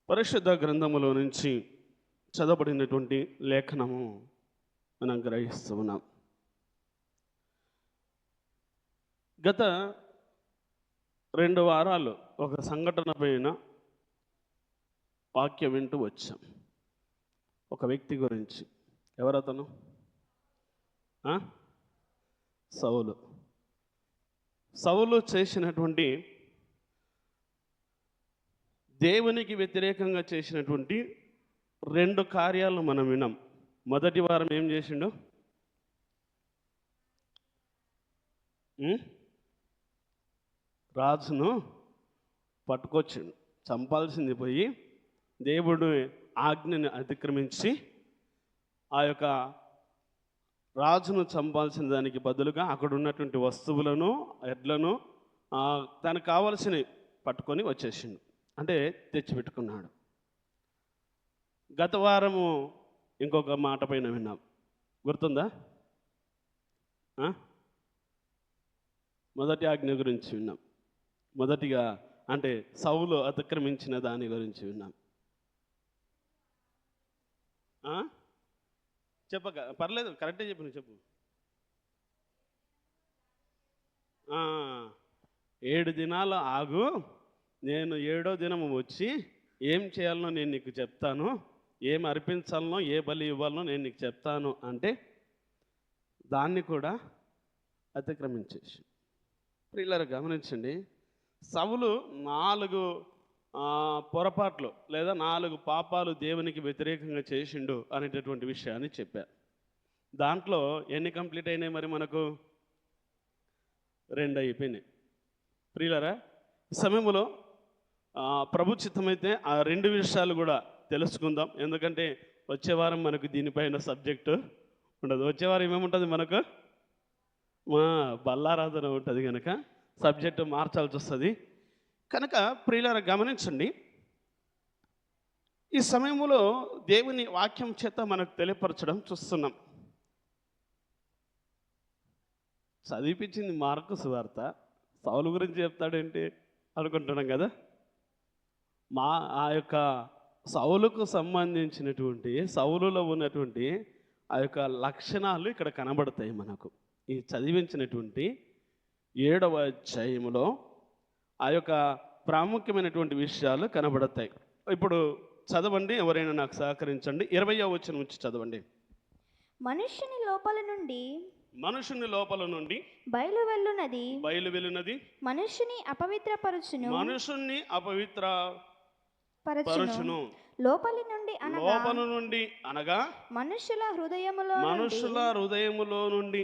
పరిశుద్ధ గ్రంథములో నుంచి చదవబడినటువంటి లేఖనము మనం గ్రహిస్తూ ఉన్నాం. గత 2 వారాలు ఒక సంఘటన పైన వాక్యం వింటూ వచ్చాం. ఒక వ్యక్తి గురించి. ఎవరతను? సౌలు చేసినటువంటి దేవునికి వ్యతిరేకంగా చేసినటువంటి 2 కార్యాలు మనం విన్నాం. మొదటి వారం ఏం చేసిండు? రాజును పట్టుకొచ్చిండు. చంపాల్సింది పోయి దేవుడు ఆజ్ఞని అతిక్రమించి ఆ యొక్క రాజును చంపాల్సిన దానికి బదులుగా అక్కడ ఉన్నటువంటి వస్తువులను, ఎడ్లను, తనకు కావలసినవి పట్టుకొని వచ్చేసిండు. అంటే తెచ్చిపెట్టుకున్నాడు. గత వారము ఇంకొక మాట పైన విన్నాం. గుర్తుందా? మొదటి ఆజ్ఞ గురించి విన్నాం. మొదటిగా అంటే సౌలు అతిక్రమించిన దాని గురించి విన్నాం. చెప్పక పర్లేదు, కరెక్టే చెప్పు. చెప్పు. 7 దినాలు ఆగు, నేను 7వ దినము వచ్చి ఏం చేయాలనో నేను నీకు చెప్తాను, ఏం అర్పించాలనో, ఏ బలి ఇవ్వాలనో నేను నీకు చెప్తాను అంటే దాన్ని కూడా అతిక్రమించేసి. ప్రియులారా గమనించండి, సౌలు 4 పొరపాట్లు లేదా 4 పాపాలు దేవునికి వ్యతిరేకంగా చేసిండు అనేటటువంటి విషయాన్ని చెప్పారు. దాంట్లో ఎన్ని కంప్లీట్ అయినాయి? మరి మనకు 2 అయిపోయినాయి. ప్రియులారా, సమయంలో ప్రభు చిత్తమైతే ఆ 2 విషయాలు కూడా తెలుసుకుందాం. ఎందుకంటే వచ్చే వారం మనకు దీనిపైన సబ్జెక్టు ఉండదు. వచ్చే వారం ఏమేముంటుంది మనకు? బల్లారాధన ఉంటుంది కనుక సబ్జెక్టు మార్చాల్సి వస్తుంది. కనుక ప్రియులారా గమనించండి, ఈ సమయంలో దేవుని వాక్యం చేత మనకు తెలియపరచడం చూస్తున్నాం. చదివిపించింది మార్కు సువార్త, సౌలు గురించి చెప్తాడేంటి అనుకుంటున్నాం కదా. ఆ యొక్క సౌలుకు సంబంధించినటువంటి, సౌలులో ఉన్నటువంటి ఆ యొక్క లక్షణాలు ఇక్కడ కనబడతాయి మనకు. ఈ చదివించినటువంటి 7వ అధ్యాయములో ఆ యొక్క ప్రాముఖ్యమైనటువంటి విషయాలు కనబడతాయి. ఇప్పుడు చదవండి, ఎవరైనా నాకు సహకరించండి. 20వ వచనం నుంచి చదవండి. మనుష్యుని లోపల నుండి బయలు వెళ్ళునది మనుష్యుని అపవిత్రపరచును. లోపలి నుండి అనగా మనుష్యుల హృదయములో నుండి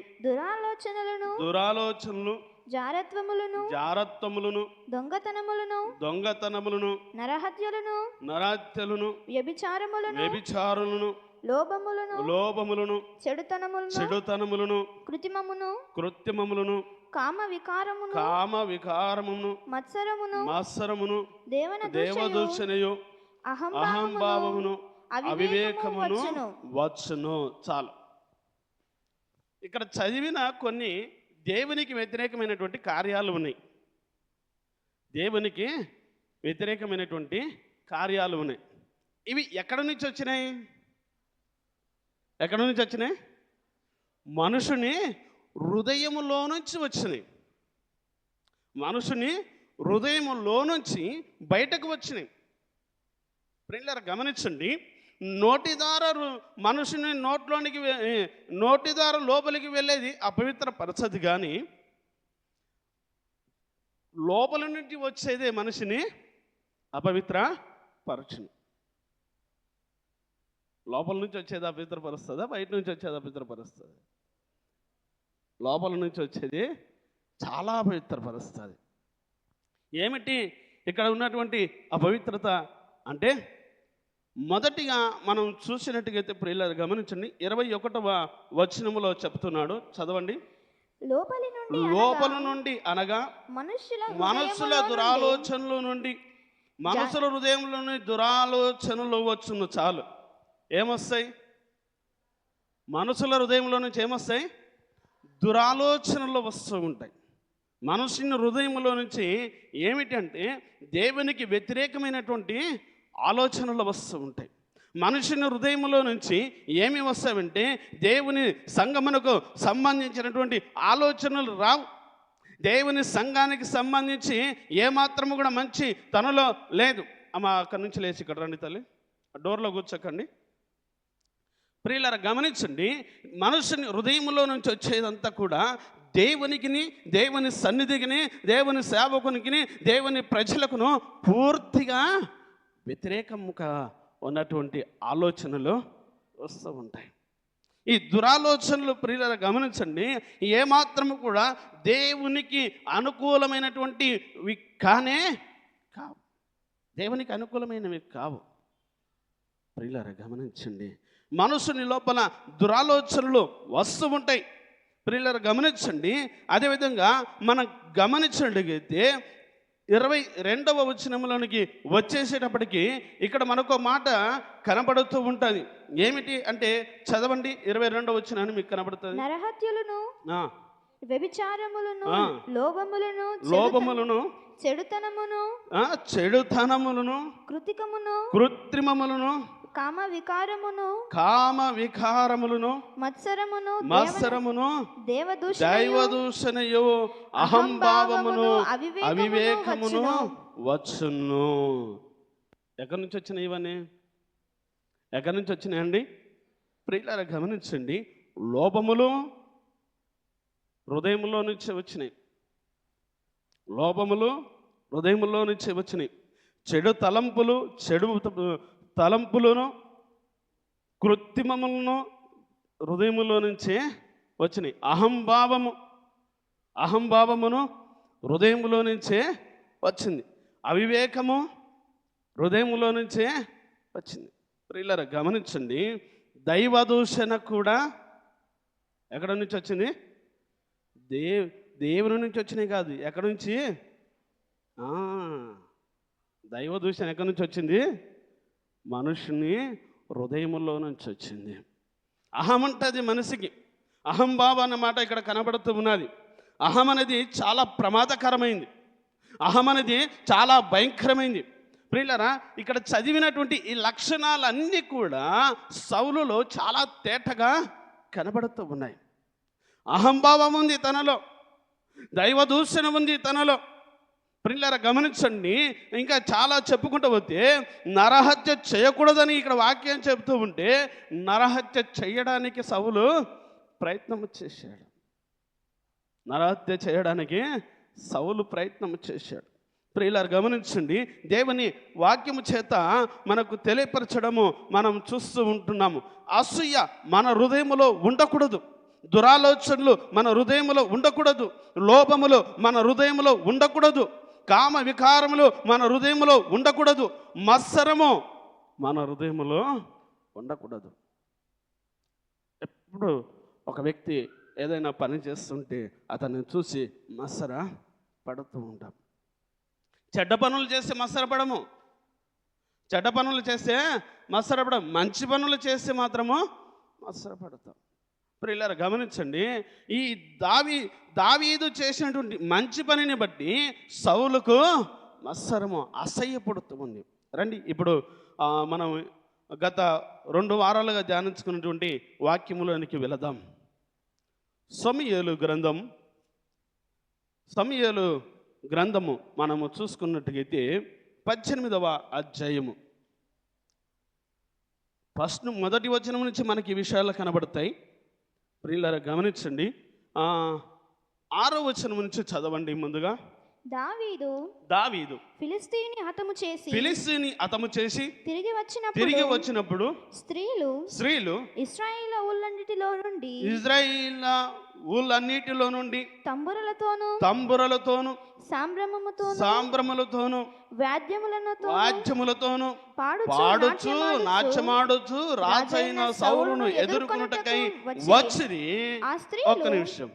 దురాలోచనలు, జారత్వములను, దొంగతనములను, నరహత్యలను, వ్యభిచారములను, లోభములను, చెడుతనములను, కృత్రిమములను, కామ వికారమును, మత్సరమును, దేవదూషణయు, అహంభావమును, అవివేకమును వచ్చును. చాలు. ఇక్కడ చదివిన కొన్ని దేవునికి వ్యతిరేకమైనటువంటి కార్యాలు ఉన్నాయి. దేవునికి వ్యతిరేకమైనటువంటి కార్యాలు ఉన్నాయి. ఇవి ఎక్కడి నుంచి వచ్చినాయి? మనుషుని హృదయములో నుంచి వచ్చినాయి. మనుషుని హృదయములో నుంచి బయటకు వచ్చినాయి. ప్రియులారా గమనించండి, మనుషుని నోటిదార లోపలికి వెళ్ళేది అపవిత్ర పరచదు, కానీ లోపల నుండి వచ్చేదే మనిషిని అపవిత్ర పరచును. లోపల నుంచి వచ్చేది అపవిత్రపరుస్తుందా? బయట నుంచి వచ్చేది అపవిత్రపరుస్తుంది? లోపల నుంచి వచ్చేది చాలా అపవిత్రపరుస్తుంది. ఏమిటి ఇక్కడ ఉన్నటువంటి అపవిత్రత అంటే? మొదటిగా మనం చూసినట్టుగైతే ప్రియులారా గమనించండి, 21వ వచనములో చెప్తున్నాడు. చదవండి. లోపల నుండి అనగా మనస్సుల దురాలోచనల నుండి, మనసుల హృదయంలో నుండి దురాలోచనలు వచ్చును. చాలు. ఏమొస్తాయి? మనసుల హృదయంలో నుంచి ఏమొస్తాయి? దురాలోచనలు వస్తూ ఉంటాయి. మనుషుని హృదయంలో నుంచి ఏమిటంటే దేవునికి వ్యతిరేకమైనటువంటి ఆలోచనలు వస్తూ ఉంటాయి. మనుషుని హృదయంలో నుంచి ఏమి వస్తాయంటే దేవుని సంఘమునకు సంబంధించినటువంటి ఆలోచనలు రావు. దేవుని సంఘానికి సంబంధించి ఏమాత్రము కూడా మంచి తనలో లేదు. అమ్మ అక్కడి నుంచి లేచి ఇక్కడ రండి తల్లి, డోర్లో కూర్చోకండి. ప్రియులారా గమనించండి, మనుషుని హృదయంలో నుంచి వచ్చేదంతా కూడా దేవునికిని, దేవుని సన్నిధికిని, దేవుని సేవకునికి, దేవుని ప్రజలకును పూర్తిగా వ్యతిరేకముగా ఉన్నటువంటి ఆలోచనలు వస్తూ ఉంటాయి. ఈ దురాలోచనలు ప్రియులారా గమనించండి, ఏమాత్రము కూడా దేవునికి అనుకూలమైనటువంటివి కానే కావు. దేవునికి అనుకూలమైనవి కావు. ప్రియులారా గమనించండి, మనసుని లోపల దురాలోచనలు వస్తూ ఉంటాయి. ప్రియులారా గమనించండి. అదేవిధంగా మనం గమనించగలిగితే 22వ వచనంలోనికి వచ్చేసేటప్పటికి ఇక్కడ మనకు మాట కనబడుతూ ఉంటుంది. ఏమిటి అంటే చదవండి, 22వ వచనాన్ని మీకు కనబడుతుంది. నరహత్యలను, వ్యభిచారములను, లోభములను, చెడుతనమును, కృత్రిమములను, కామ వికారములను, మత్సరమును, దైవదూషణయు, అహంభావమును, అవివేకమును వచ్చును. ఎక్కడి నుంచి వచ్చినాయి ఇవన్నీ? ఎక్కడి నుంచి వచ్చినాయండి? ప్రియులారా గమనించండి, లోభములు హృదయంలో నుంచి వచ్చినాయి. లోభములు హృదయంలో నుంచి వచ్చినాయి. చెడు తలంపులను, కృత్రిమములను హృదయములో నుంచే వచ్చినాయి. అహంభావమును హృదయములో నుంచే వచ్చింది. అవివేకము హృదయములో నుంచే వచ్చింది. ప్రియులారా గమనించండి, దైవదూషణ కూడా ఎక్కడ నుంచి వచ్చింది? దేవుని నుంచి వచ్చినాయి కాదు. ఎక్కడి నుంచి? దైవదూషణ ఎక్కడి నుంచి వచ్చింది? మనుషుని హృదయములో నుంచి వచ్చింది. అహం అంటది మనిషికి. అహంభావం అన్నమాట ఇక్కడ కనబడుతూ ఉన్నది. అహం అనేది చాలా ప్రమాదకరమైంది. అహం అనేది చాలా భయంకరమైంది. ప్రియులారా ఇక్కడ చదివినటువంటి ఈ లక్షణాలన్నీ కూడా సౌలులో చాలా తేటగా కనబడుతూ ఉన్నాయి. అహంభావం ఉంది తనలో, దైవదూషణ ఉంది తనలో. ప్రియులారా గమనించండి, ఇంకా చాలా చెప్పుకుంటూ పోతే నరహత్య చేయకూడదని ఇక్కడ వాక్యం చెబుతూ ఉంటే నరహత్య చేయడానికి సౌలు ప్రయత్నం చేశాడు. నరహత్య చేయడానికి సౌలు ప్రయత్నం చేశాడు. ప్రియులారా గమనించండి, దేవుని వాక్యము చేత మనకు తెలియపరచడము మనం చూస్తూ ఉంటున్నాము. అసూయ మన హృదయములో ఉండకూడదు. దురాలోచనలు మన హృదయములో ఉండకూడదు. లోభములు మన హృదయములో ఉండకూడదు. కామ వికారములు మన హృదయములో ఉండకూడదు. మత్సరము మన హృదయములో ఉండకూడదు. ఎప్పుడు ఒక వ్యక్తి ఏదైనా పని చేస్తుంటే అతన్ని చూసి మత్సర పడుతూ ఉంటాం. చెడ్డ పనులు చేస్తే మత్సరపడము. చెడ్డ పనులు చేస్తే మత్సరపడం, మంచి పనులు చేస్తే మాత్రము మత్సరపడతాం. ప్రియులారా గమనించండి, ఈ దావీదు చేసినటువంటి మంచి పనిని బట్టి సౌలుకు మత్సరము అసహ్యపడుతూ ఉంది. రండి ఇప్పుడు మనం గత 2 వారాలుగా ధ్యానించుకున్నటువంటి వాక్యములోనికి వెళదాం. సమూయేలు గ్రంథము మనము చూసుకున్నట్టుగైతే 18వ అధ్యాయము మొదటి వచనం నుంచి మనకి ఈ విషయాలు కనబడతాయి. ప్రియులారా గమనించండి, 6వ వచనం నుంచి చదవండి. ముందుగా దావీదు ఫిలిష్తీయుని హతము చేసి తిరిగి వచ్చినప్పుడు స్త్రీలు ఇశ్రాయేలు ఊళ్ళన్నిటిలో నుండి తంబురలతోను సాంబ్రములతోను వాద్యములతోను పాడుచు నాట్యమాడుచు రాజైన సౌలును ఎదుర్కొనుటకై వచ్చిరి. ఒక్క నిమిషం,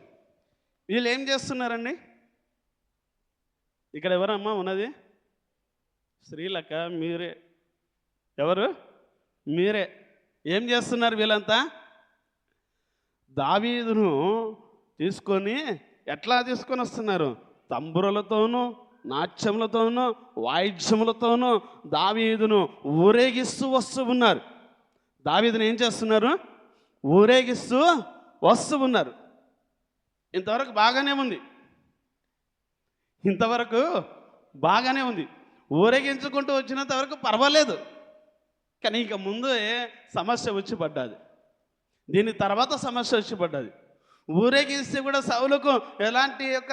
వీళ్ళు ఏం చేస్తున్నారండి? ఇక్కడ ఎవరమ్మా ఉన్నది? స్త్రీలక మీరే. ఎవరు? మీరే. ఏం చేస్తున్నారు వీళ్ళంతా? దావీదును తీసుకొని ఎట్లా తీసుకొని వస్తున్నారు? తంబురలతోనూ నాట్యములతోనూ వాయిద్యములతోనూ దావీదును ఊరేగిస్తూ వస్తూ ఉన్నారు. దావీదును ఏం చేస్తున్నారు? ఊరేగిస్తూ వస్తూ ఉన్నారు. ఇంతవరకు బాగానే ఉంది, ఇంతవరకు బాగానే ఉంది. ఊరేగించుకుంటూ వచ్చినంత వరకు పర్వాలేదు. కానీ ఇక ముందు సమస్య వచ్చి పడ్డది. దీని తర్వాత సమస్య వచ్చి పడ్డది. ఊరేగిస్తే కూడా సౌలుకు ఎలాంటి యొక్క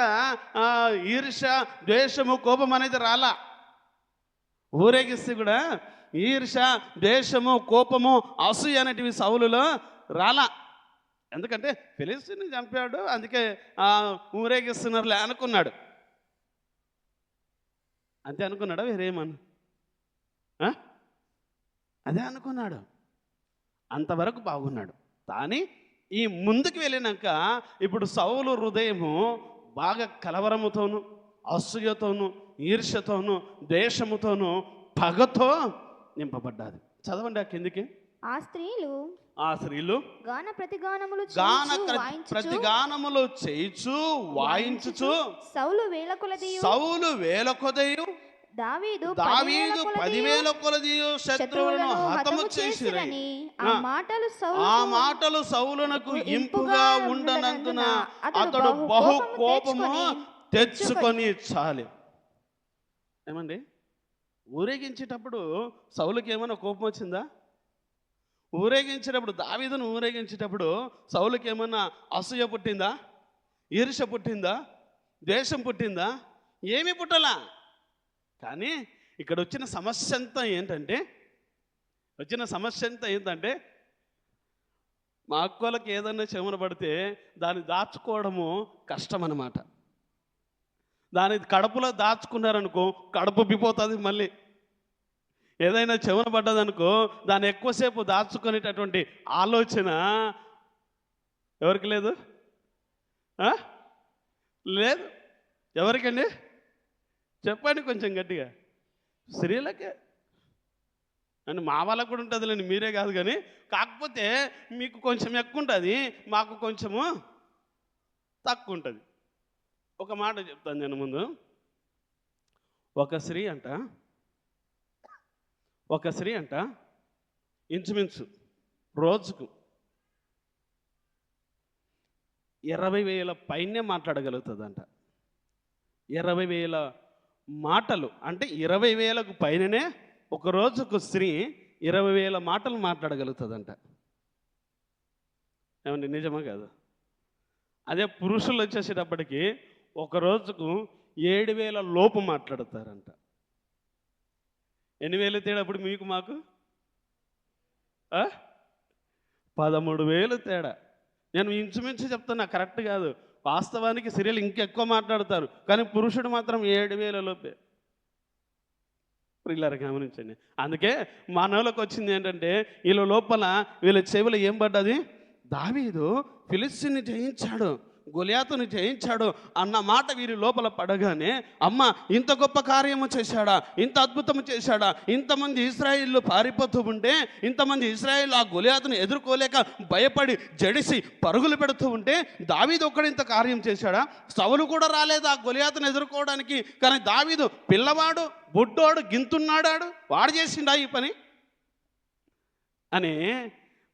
ఈర్ష, ద్వేషము, కోపం అనేది రాలా. ఊరేగిస్తే కూడా ఈర్ష, ద్వేషము, కోపము, అసూయ అనేటివి సౌలులో రాలా. ఎందుకంటే ఫిలిష్తీయుని చంపాడు, అందుకే ఊరేగిస్తున్నారులే అనుకున్నాడు. అంతే అనుకున్నాడా? వేరేమన్నా? అదే అనుకున్నాడు. అంతవరకు బాగున్నాడు. కానీ ఈ ముందుకు వెళ్ళినాక ఇప్పుడు సౌలు హృదయము బాగా కలవరముతోను, అసూయతోను, ఈర్ష్యతోను, ద్వేషముతోను, పగతో నింపబడ్డాది. చదవండి ఆ కిందికి. ఆ స్త్రీలు గాన ప్రతిగానములు చేయుచు వాయించుచు సౌలు వేల కొలదియు దావీదు 10,000 కొలదియు శత్రువులను హతము చేసిరని ఆ మాటలు సౌలునకు ఇంపుగా ఉండనందున అతడు బహు కోపము తెచ్చుకొని చాలి. ఏమండి, ఊరేగించేటప్పుడు సౌలుకి ఏమైనా కోపం వచ్చిందా? ఊరేగించేటప్పుడు, దావీదును ఊరేగించేటప్పుడు సౌలుకి ఏమన్నా అసూయ పుట్టిందా? ఈర్ష పుట్టిందా? ద్వేషం పుట్టిందా? ఏమీ పుట్టలా. కానీ ఇక్కడ వచ్చిన సమస్య అంతా ఏంటంటే మా అక్కలకి ఏదన్నా చెమన పడితే దాన్ని దాచుకోవడము కష్టం అన్నమాట. దాని కడుపులో దాచుకున్నారనుకో, కడుపు ఉబ్బిపోతుంది. మళ్ళీ ఏదైనా చెమన పడ్డదనుకో, దాన్ని ఎక్కువసేపు దాచుకునేటటువంటి ఆలోచన ఎవరికి లేదు? లేదు. ఎవరికండి? చెప్పండి కొంచెం గట్టిగా. స్త్రీలకే. అని మా వాళ్ళకు కూడా ఉంటుందిలేండి, మీరే కాదు. కానీ కాకపోతే మీకు కొంచెం ఎక్కువ ఉంటుంది, మాకు కొంచెము తక్కువ ఉంటుంది. ఒక మాట చెప్తాను నేను ముందు. ఒక స్త్రీ అంట ఇంచుమించు రోజుకు 20,000 పైనే మాట్లాడగలుగుతుందంట. 20,000 మాటలు అంటే 20,000కు పైననే ఒక రోజుకు స్త్రీ 20,000 మాటలు మాట్లాడగలుగుతుందంట. ఏమండి, నిజమా కాదు? అదే పురుషులు వచ్చేసేటప్పటికి ఒక రోజుకు 7,000 లోపు మాట్లాడతారంట. ఎన్ని వేలు తేడా అప్పుడు మీకు మాకు? 13,000 తేడా. నేను ఇంచుమించు చెప్తున్నా, కరెక్ట్ కాదు. వాస్తవానికి స్త్రీలు ఇంకెక్కువ మాట్లాడతారు, కానీ పురుషుడు మాత్రం 7,000 లోపే. పిల్లలు గమనించండి. అందుకే మానవులకు వచ్చింది ఏంటంటే, వీళ్ళ లోపల వీళ్ళ చెవులు ఏం పడ్డది? దావీదు ఫిలిష్తీయుని జయించాడు, గొలియాతుని జయించాడు అన్న మాట వీరి లోపల పడగానే, అమ్మ ఇంత గొప్ప కార్యము చేశాడా, ఇంత అద్భుతము చేశాడా, ఇంతమంది ఇశ్రాయేలు పారిపోతూ ఉంటే, ఇంతమంది ఇశ్రాయేలు ఆ గొలియాతుని ఎదుర్కోలేక భయపడి జడిసి పరుగులు పెడుతూ ఉంటే, దావీదు ఒక్కడు ఇంత కార్యం చేశాడా? సౌలు కూడా రాలేదు ఆ గొలియాతుని ఎదుర్కోవడానికి. కానీ దావీదు పిల్లవాడు, బుడ్డోడు, గింతున్నాడాడు, వాడు చేసిండా ఈ పని అని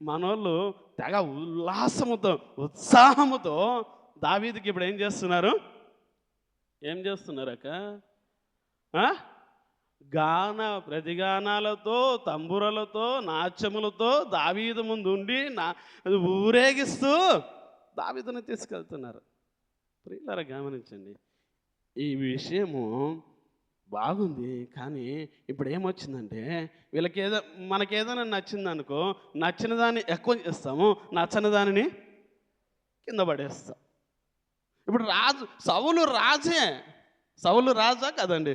మనోళ్ళు తెగ ఉల్లాసముతో, ఉత్సాహముతో దావీదుకి ఇప్పుడు ఏం చేస్తున్నారు అక్క? ప్రతిగానాలతో, తంబురలతో, నాట్యములతో దావీదు ముందు ఉండి ఊరేగిస్తూ దావీదుని తీసుకెళ్తున్నారు. ప్రియులారా గమనించండి, ఈ విషయము బాగుంది. కానీ ఇప్పుడు ఏమొచ్చిందంటే, మనకేదైనా నచ్చిందనుకో, నచ్చిన దాన్ని ఎక్కువ చేస్తాము, నచ్చని దానిని కింద పడేస్తాం. ఇప్పుడు సౌలు రాజా కదండి,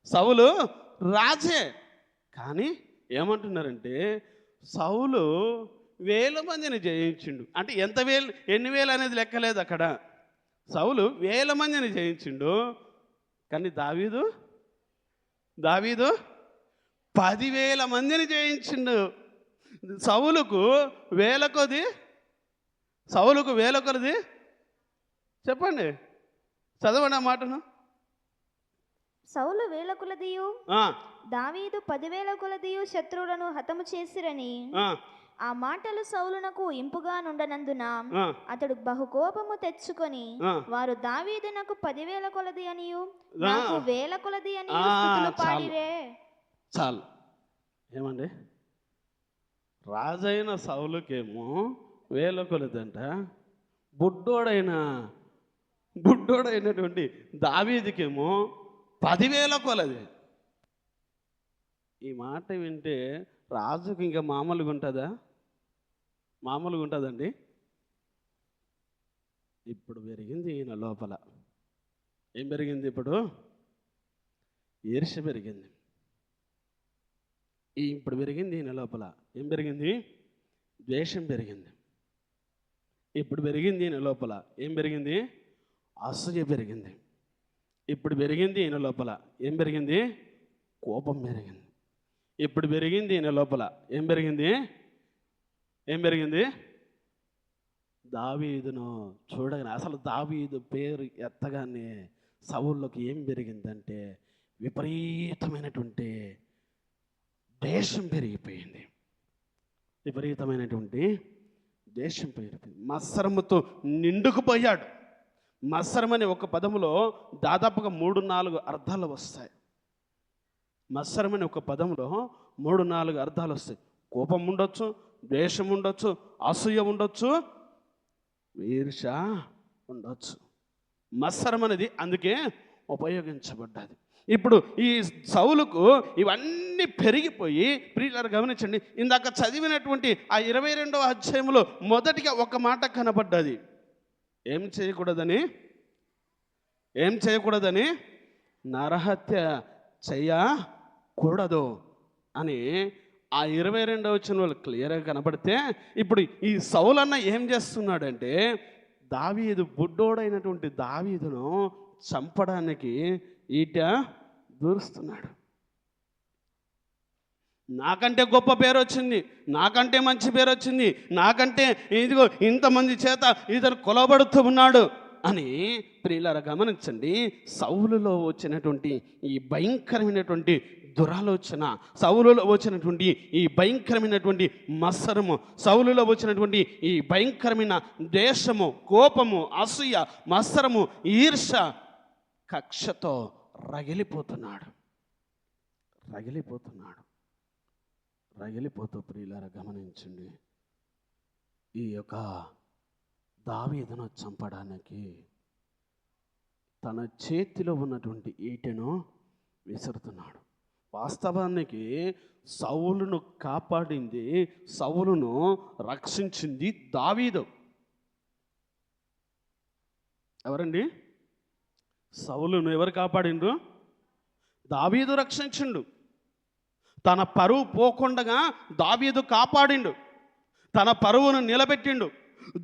సౌలు రాజే. కానీ ఏమంటున్నారంటే, సౌలు 1,000 మందిని జయించిండు. అంటే ఎన్ని వేలు అనేది లెక్కలేదు అక్కడ. సౌలు 1,000 మందిని జయించిండు. కానీ దావీదు 10,000 మందిని జయించిండు. సౌలుకు వేల కొలది చెప్పండి, చదవండి ఆ మాటను. సౌలు వేల కొలదియు ఆ, దావీదు 10,000 కొలదియు శత్రువులను హతము చేసిరని ఆ, ఆ మాటలు సౌలునకు ఇంపుగా నుండనందున ఆ, అతడు బహు కోపము తెచ్చుకొని ఆ. వారు దావీదునకు 10,000 కొలది అనియు ఆ. నాకు 1,000 కొలది అనియు ఆ, స్తుతులు చాలు. పాడిరే. చాలు. ఏమండి, రాజైన సౌలుకేమో వేల కొలదంట, బుడ్డోడైనటువంటి దావీదుకేమో 10,000 కొలది. ఈ మాట వింటే రాజుకి ఇంకా మామూలుగా ఉంటుందా? మామూలుగా ఉంటుందండి? ఇప్పుడు పెరిగింది ఈయన లోపల. ఏం పెరిగింది ఇప్పుడు? ఈర్ష్య పెరిగింది. ఇప్పుడు పెరిగింది ఈయన లోపల. ఏం పెరిగింది? ద్వేషం పెరిగింది. ఇప్పుడు పెరిగింది ఈయన లోపల. ఏం పెరిగింది? అసూయ పెరిగింది. ఇప్పుడు పెరిగింది ఈయన లోపల. ఏం పెరిగింది? కోపం పెరిగింది. ఇప్పుడు పెరిగింది ఈయన లోపల. ఏం పెరిగింది? ఏం పెరిగింది? దావీదును చూడగానే, అసలు దావీదు పేరు ఎత్తగానే సౌలుకి ఏం పెరిగిందంటే విపరీతమైనటువంటి దేశం పెరిగిపోయింది. విపరీతమైనటువంటి దేశం పెరిగిపోయింది. మత్సరముతో నిండుకుపోయాడు. మత్సరం అనే ఒక పదములో దాదాపుగా 3-4 అర్థాలు వస్తాయి. మత్సరం అనే ఒక పదంలో 3-4 అర్థాలు వస్తాయి. కోపం ఉండొచ్చు, ద్వేషం ఉండొచ్చు, అసూయ ఉండొచ్చు, ఈర్ష ఉండొచ్చు. మత్సరం అనేది అందుకే ఉపయోగించబడ్డది. ఇప్పుడు ఈ సౌలుకు ఇవన్నీ పెరిగిపోయి, ప్రియులారా గమనించండి, ఇందాక చదివినటువంటి ఆ 22వ అధ్యాయంలో మొదటిగా ఒక మాట కనబడ్డది. ఏం చేయకూడదని నరహత్య చేయకూడదు అని ఆ 22వ వచనంలో క్లియర్గా కనబడితే, ఇప్పుడు ఈ సౌలన్న ఏం చేస్తున్నాడంటే దావీదు, బుడ్డోడైనటువంటి దావీదును చంపడానికి ఈట దూరుస్తున్నాడు. నాకంటే గొప్ప పేరు వచ్చింది, నాకంటే మంచి పేరు వచ్చింది, నాకంటే ఇదిగో ఇంతమంది చేత ఇతను కొలబడుతూ ఉన్నాడు అని ప్రియులారా గమనించండి. సౌలులో వచ్చినటువంటి ఈ భయంకరమైనటువంటి దురాలోచన, సౌలులో వచ్చినటువంటి ఈ భయంకరమైనటువంటి మత్సరము, సౌలులో వచ్చినటువంటి ఈ భయంకరమైన ద్వేషము, కోపము, అసూయ, మత్సరము, ఈర్ష, కక్షతో రగిలిపోతూ ప్రియులారా గమనించండి, ఈ యొక్క దావీదును చంపడానికి తన చేతిలో ఉన్నటువంటి ఈటెను విసురుతున్నాడు. వాస్తవానికి సౌలును కాపాడింది, సౌలును రక్షించింది దావీదు. ఎవరండి? సౌలును ఎవరు కాపాడిండ్రు? దావీదు రక్షించిండు. తన పరువు పోకుండగా దావీదు కాపాడిండు. తన పరువును నిలబెట్టిండు.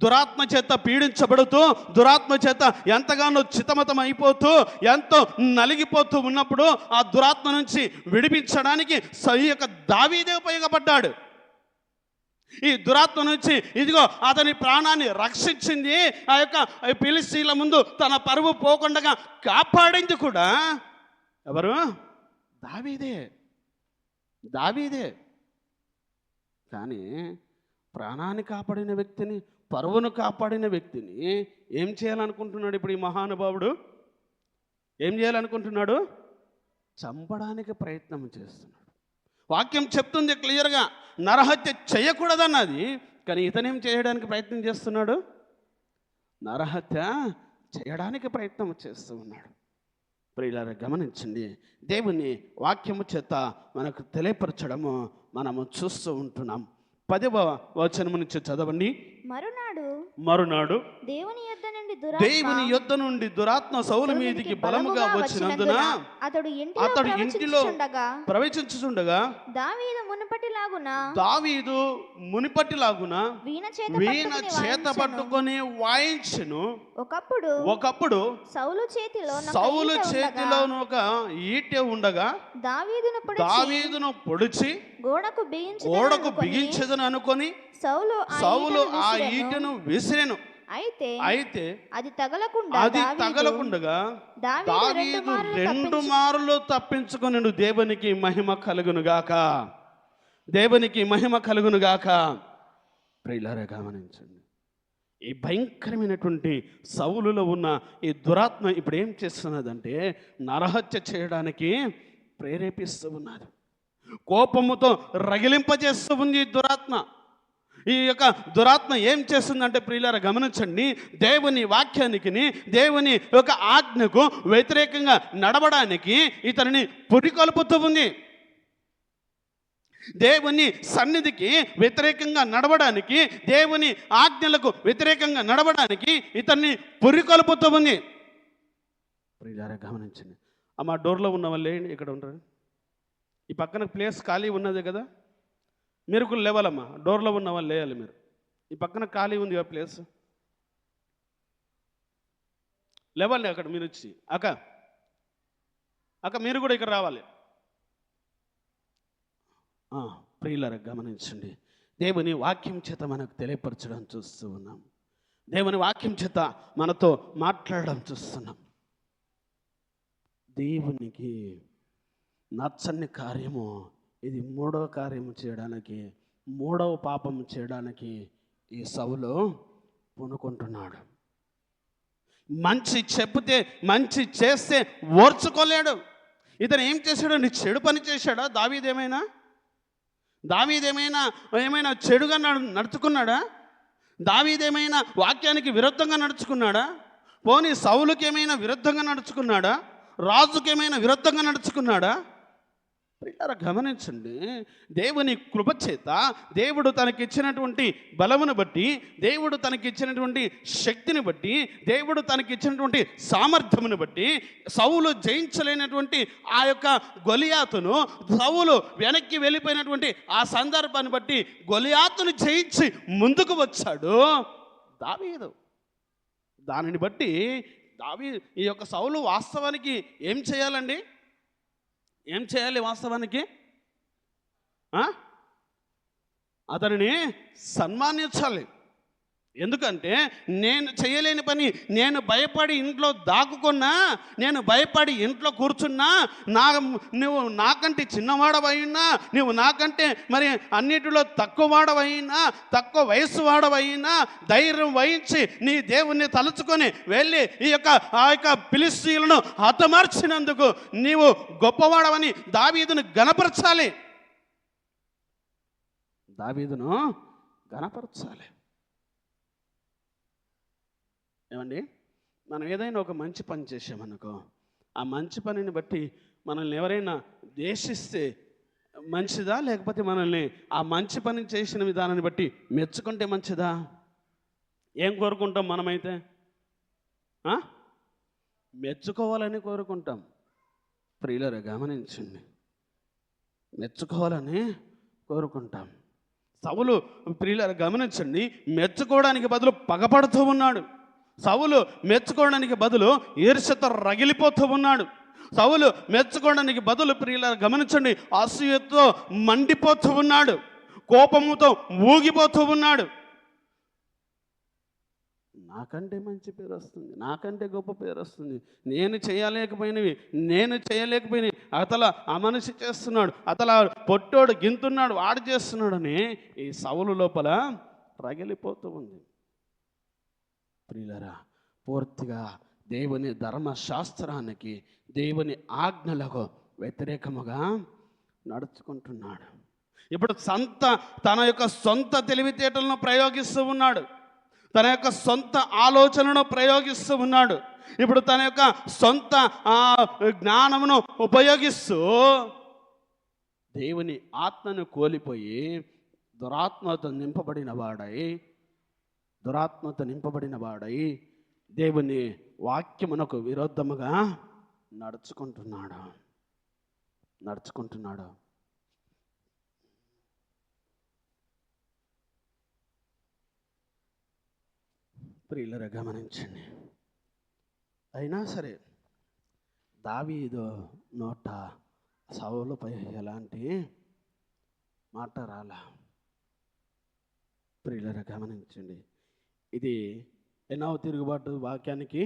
దురాత్మ చేత పీడించబడుతూ, దురాత్మ చేత ఎంతగానో చితమతం అయిపోతూ, ఎంతో నలిగిపోతూ ఉన్నప్పుడు ఆ దురాత్మ నుంచి విడిపించడానికి ఈ యొక్క దావీదే ఉపయోగపడ్డాడు. ఈ దురాత్మ నుంచి ఇదిగో అతని ప్రాణాన్ని రక్షించింది, ఆ యొక్క ఫిలిష్తీయుల ముందు తన పరువు పోకుండా కాపాడింది కూడా ఎవరు? దావీదే. కానీ ప్రాణాన్ని కాపాడిన వ్యక్తిని, పరువును కాపాడిన వ్యక్తిని ఏం చేయాలనుకుంటున్నాడు ఇప్పుడు ఈ మహానుభావుడు? ఏం చేయాలనుకుంటున్నాడు? చంపడానికి ప్రయత్నం చేస్తున్నాడు. వాక్యం చెప్తుంది క్లియర్గా, నరహత్య చేయకూడదన్నది. కానీ ఇతనేం చేయడానికి ప్రయత్నం చేస్తున్నాడు? నరహత్య చేయడానికి ప్రయత్నం చేస్తూ ఉన్నాడు. ప్రియులారా గమనించండి, దేవుని వాక్యము చేత మనకు తెలియపరచడము మనము చూస్తూ ఉంటున్నాం. 10వ వచనము నుంచి చదవండి. మరునాడు దేవుని యొద్ద నుండి దురాత్మ సౌలు మీదికి బలముగా వచ్చినందున అతడు ఇంటిలో ప్రవేశించుచుండగా దావీదు మునుపటిలాగున వీణ చేత పట్టుకొని వాయించెను. ఒకప్పుడు సౌలు చేతిలో ఒక ఈటె ఉండగా దావీదును పొడిచి గోడకు బిగించదని అనుకొని సౌలు ఆ ఈటెను విసిరెను. అయితే అది అది తగలకుండగా దావీదు రెండు మారులు తప్పించుకొని దేవునికి మహిమ కలుగునుగాక, దేవునికి మహిమ కలుగునుగాక. ప్రియులారా గమనించండి, ఈ భయంకరమైనటువంటి సౌలులో ఉన్న ఈ దురాత్మ ఇప్పుడు ఏం చేస్తున్నదంటే నరహత్య చేయడానికి ప్రేరేపిస్తూ ఉన్నది. కోపముతో రగిలింపజేస్తూ ఉంది ఈ దురాత్మ. ఈ యొక్క దురాత్మ ఏం చేస్తుందంటే ప్రియులారా గమనించండి, దేవుని వాక్యానికి, దేవుని యొక్క ఆజ్ఞకు వ్యతిరేకంగా నడవడానికి ఇతనిని పురికొల్పుతూ ఉంది. దేవుని సన్నిధికి వ్యతిరేకంగా నడవడానికి, దేవుని ఆజ్ఞలకు వ్యతిరేకంగా నడవడానికి ఇతన్ని పురికొల్పుతూ ఉంది. ప్రియులారా గమనించండి. అమ్మ డోర్లో ఉన్న వాళ్ళు ఇక్కడ ఉంటారు, ఈ పక్కన ప్లేస్ ఖాళీ ఉన్నది కదా, మీరు కూడా లేవాలమ్మా. డోర్లో ఉన్న వాళ్ళు లేవాలి. మీరు ఈ పక్కన ఖాళీ ఉంది కదా ప్లేస్, లేవాలి. అక్కడ మీరు వచ్చి అక్క మీరు కూడా ఇక్కడ రావాలి. ప్రియులారా గమనించండి, దేవుని వాక్యం చేత మనకు తెలియపరచడం చూస్తూ ఉన్నాం. దేవుని వాక్యం చేత మనతో మాట్లాడడం చూస్తున్నాం. దేవునికి నచ్చని కార్యము ఇది, మూడవ కార్యము చేయడానికి, మూడవ పాపము చేయడానికి ఈ సౌలు పూనుకుంటున్నాడు. మంచి చెప్తే, మంచి చేస్తే ఓర్చుకోలేడు. ఇతను ఏం చేశాడు? నీ చెడు పని చేశాడా? దావీదేమైనా చెడుగా నడుచుకున్నాడా? దావీదేమైనా వాక్యానికి విరుద్ధంగా నడుచుకున్నాడా? పోనీ సౌలుకి ఏమైనా విరుద్ధంగా నడుచుకున్నాడా? రాజుకి ఏమైనా విరుద్ధంగా నడుచుకున్నాడా? ప్రియులారా గమనించండి, దేవుని కృప చేత దేవుడు తనకిచ్చినటువంటి బలమును బట్టి, దేవుడు తనకిచ్చినటువంటి శక్తిని బట్టి, దేవుడు తనకిచ్చినటువంటి సామర్థ్యమును బట్టి సౌలు జయించలేనటువంటి ఆ యొక్క గొలియాతును, సౌలు వెనక్కి వెళ్ళిపోయినటువంటి ఆ సందర్భాన్ని బట్టి గొలియాతును జయించి ముందుకు వచ్చాడు దావీదు. దానిని బట్టి ఈ యొక్క సౌలు వాస్తవానికి ఏం చేయాలండి? ఏం చేయాలి వాస్తవానికి? అతనిని సన్మానించాలి. ఎందుకంటే నేను చేయలేని పని, నేను భయపడి ఇంట్లో దాక్కున్నా, నేను భయపడి ఇంట్లో కూర్చున్నా, నువ్వు నాకంటే చిన్నవాడవైనా, నువ్వు నాకంటే మరి అన్నిటిలో తక్కువ వాడవైనా, తక్కువ వయసు వాడవైనా ధైర్యం వహించి నీ దేవుణ్ణి తలుచుకొని వెళ్ళి ఆ యొక్క ఫిలిష్తీయులను హతమార్చినందుకు నీవు గొప్పవాడవని దావీదును గణపరచాలి. దావీదును గణపరచాలి. ఏమండి, మనం ఏదైనా ఒక మంచి పని చేసామనుకో, ఆ మంచి పనిని బట్టి మనల్ని ఎవరైనా ద్వేషిస్తే మంచిదా, లేకపోతే మనల్ని ఆ మంచి పని చేసిన విధానాన్ని బట్టి మెచ్చుకుంటే మంచిదా? ఏం కోరుకుంటాం మనమైతే? మెచ్చుకోవాలని కోరుకుంటాం. ప్రియులారా గమనించండి, మెచ్చుకోవాలని కోరుకుంటాం. సౌలు ప్రియులారా గమనించండి, మెచ్చుకోవడానికి బదులు పగపడుతూ ఉన్నాడు. సౌలు మెచ్చుకోవడానికి బదులు ఈర్ష్యతో రగిలిపోతూ ఉన్నాడు. సౌలు మెచ్చుకోవడానికి బదులు ప్రియులారా గమనించండి, అసూయతో మండిపోతూ ఉన్నాడు, కోపముతో ఊగిపోతూ ఉన్నాడు. నాకంటే మంచి పేరు వస్తుంది, నాకంటే గొప్ప పేరు వస్తుంది, నేను చేయలేకపోయినవి అతల ఆ మనిషి చేస్తున్నాడు, అతల పొట్టోడు గింతున్నాడు, వాడు చేస్తున్నాడని ఈ సౌలు లోపల రగిలిపోతూ ఉంది. ప్రియులారా, పూర్తిగా దేవుని ధర్మశాస్త్రానికి, దేవుని ఆజ్ఞలకు వ్యతిరేకముగా నడుచుకుంటున్నాడు. ఇప్పుడు తన యొక్క సొంత తెలివితేటలను ప్రయోగిస్తూ ఉన్నాడు, తన యొక్క సొంత ఆలోచనను ప్రయోగిస్తూ ఉన్నాడు. ఇప్పుడు తన యొక్క సొంత జ్ఞానమును ఉపయోగిస్తూ దేవుని ఆత్మను కోల్పోయి దురాత్మతో నింపబడిన వాడై దేవుని వాక్యమునకు విరుద్ధముగా నడుచుకుంటున్నాడు. ప్రియులారా గమనించండి, అయినా సరే దావీదు నోట సౌలుపై ఎలాంటి మాట రాలా. ప్రియులారా గమనించండి, ఇది ఎన్నో తిరుగుబాటు వాక్యానికి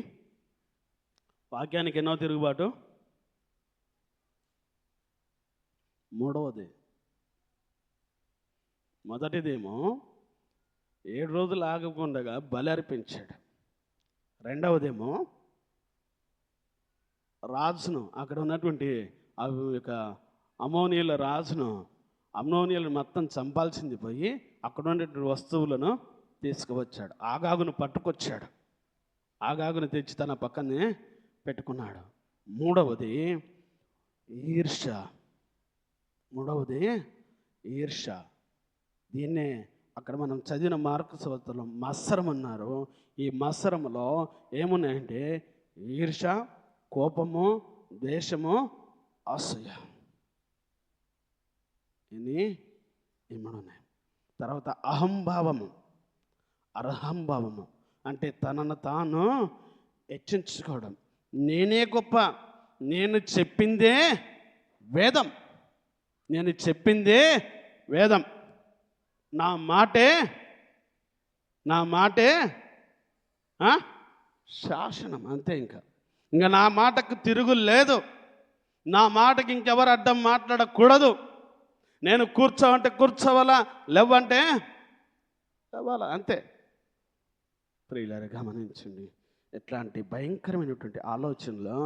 ఎన్నో తిరుగుబాటు? మూడవది. మొదటిదేమో 7 రోజులు ఆగకుండా బలి అర్పించాడు. రెండవదేమో రాజును, అక్కడ ఉన్నటువంటి ఆ యొక్క అమోనీయుల రాజును, అమ్మోనీయులను మొత్తం చంపాల్సింది పోయి అక్కడ ఉన్నటువంటి వస్తువులను తీసుకువచ్చాడు. ఆగాగును పట్టుకొచ్చాడు. ఆగాగును తెచ్చి తన పక్కనే పెట్టుకున్నాడు. మూడవది ఈర్ష. దీన్నే అక్కడ మనం చదివిన మార్కు సువార్తలో మత్సరం అన్నారు. ఈ మత్సరములో ఏమున్నాయంటే ఈర్ష, కోపము, ద్వేషము, అసూయ, ఇన్ని ఇమ్మడున్నాయి. తర్వాత అహంభావము అంటే తనను తాను హెచ్చించుకోవడం. నేనే గొప్ప, నేను చెప్పిందే వేదం, నా మాటే శాసనం. అంతే. ఇంకా నా మాటకు తిరుగు లేదు. నా మాటకి ఇంకెవరు అడ్డం మాట్లాడకూడదు. నేను కూర్చోవంటే కూర్చోవాలా, లేవంటే లేవాలా, అంతే. ప్రియులారా గమనించండి, ఎట్లాంటి భయంకరమైనటువంటి ఆలోచనలు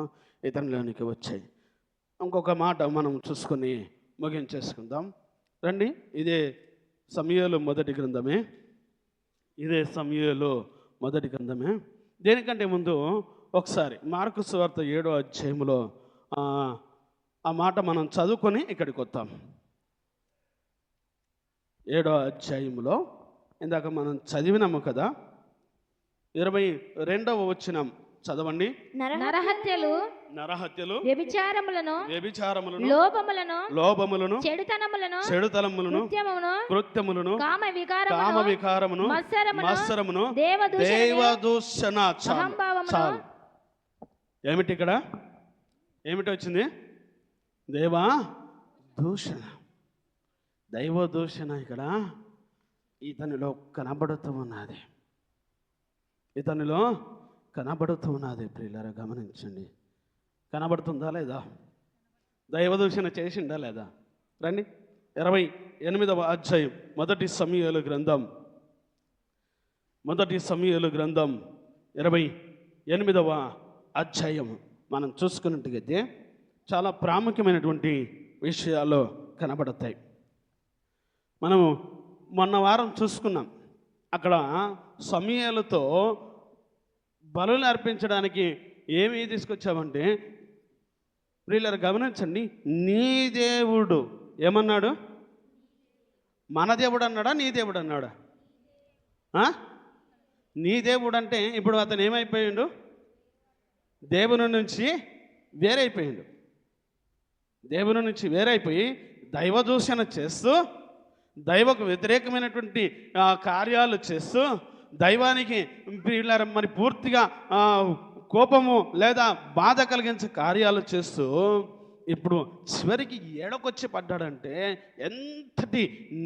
ఇతనిలోనికి వచ్చాయి. ఇంకొక మాట మనం చూసుకొని ముగించేసుకుందాం రండి. ఇదే సమూయేలు మొదటి గ్రంథమే. దేనికంటే ముందు ఒకసారి మార్కు సువార్త 7వ అధ్యాయంలో ఆ మాట మనం చదువుకొని ఇక్కడికి వస్తాం. 7వ అధ్యాయంలో ఇందాక మనం చదివినాము కదా, 22వ వచనం చదవండి. నరహత్యలు, వ్యభిచారములను, లోభములను, చెడుతనములను, కృత్యములను, కామ వికారమును, మత్సరమును, దేవదూషణ. చాలు. ఏమిటి ఇక్కడ? ఏమిటి వచ్చింది? దైవదూషణ ఇక్కడ ఇతనిలో కనబడుతూ ఉన్నది. ప్రియులారా గమనించండి, కనబడుతుందా లేదా? దైవదూషణ చేసిండా లేదా? రండి. 28వ అధ్యాయం మొదటి సమూయేలు గ్రంథం 28వ అధ్యాయం మనం చూసుకున్నట్టుగైతే చాలా ప్రాముఖ్యమైనటువంటి విషయాలు కనబడతాయి. మనము మొన్న వారం చూసుకున్నాం. అక్కడ సమూయేలుతో బలులు అర్పించడానికి ఏమి తీసుకొచ్చామంటే, ప్రియులారా గమనించండి, నీ దేవుడు ఏమన్నాడు? మన దేవుడు అన్నాడా, నీ దేవుడు అన్నాడా? నీ దేవుడు అంటే ఇప్పుడు అతను ఏమైపోయిండు? దేవుని నుంచి వేరైపోయి దైవదూషణ చేస్తూ, దైవకు వ్యతిరేకమైనటువంటి కార్యాలు చేస్తూ, దైవానికి మరి పూర్తిగా కోపము లేదా బాధ కలిగించే కార్యాలు చేస్తూ ఇప్పుడు చివరికి ఏడకొచ్చి పడ్డాడంటే ఎంతటి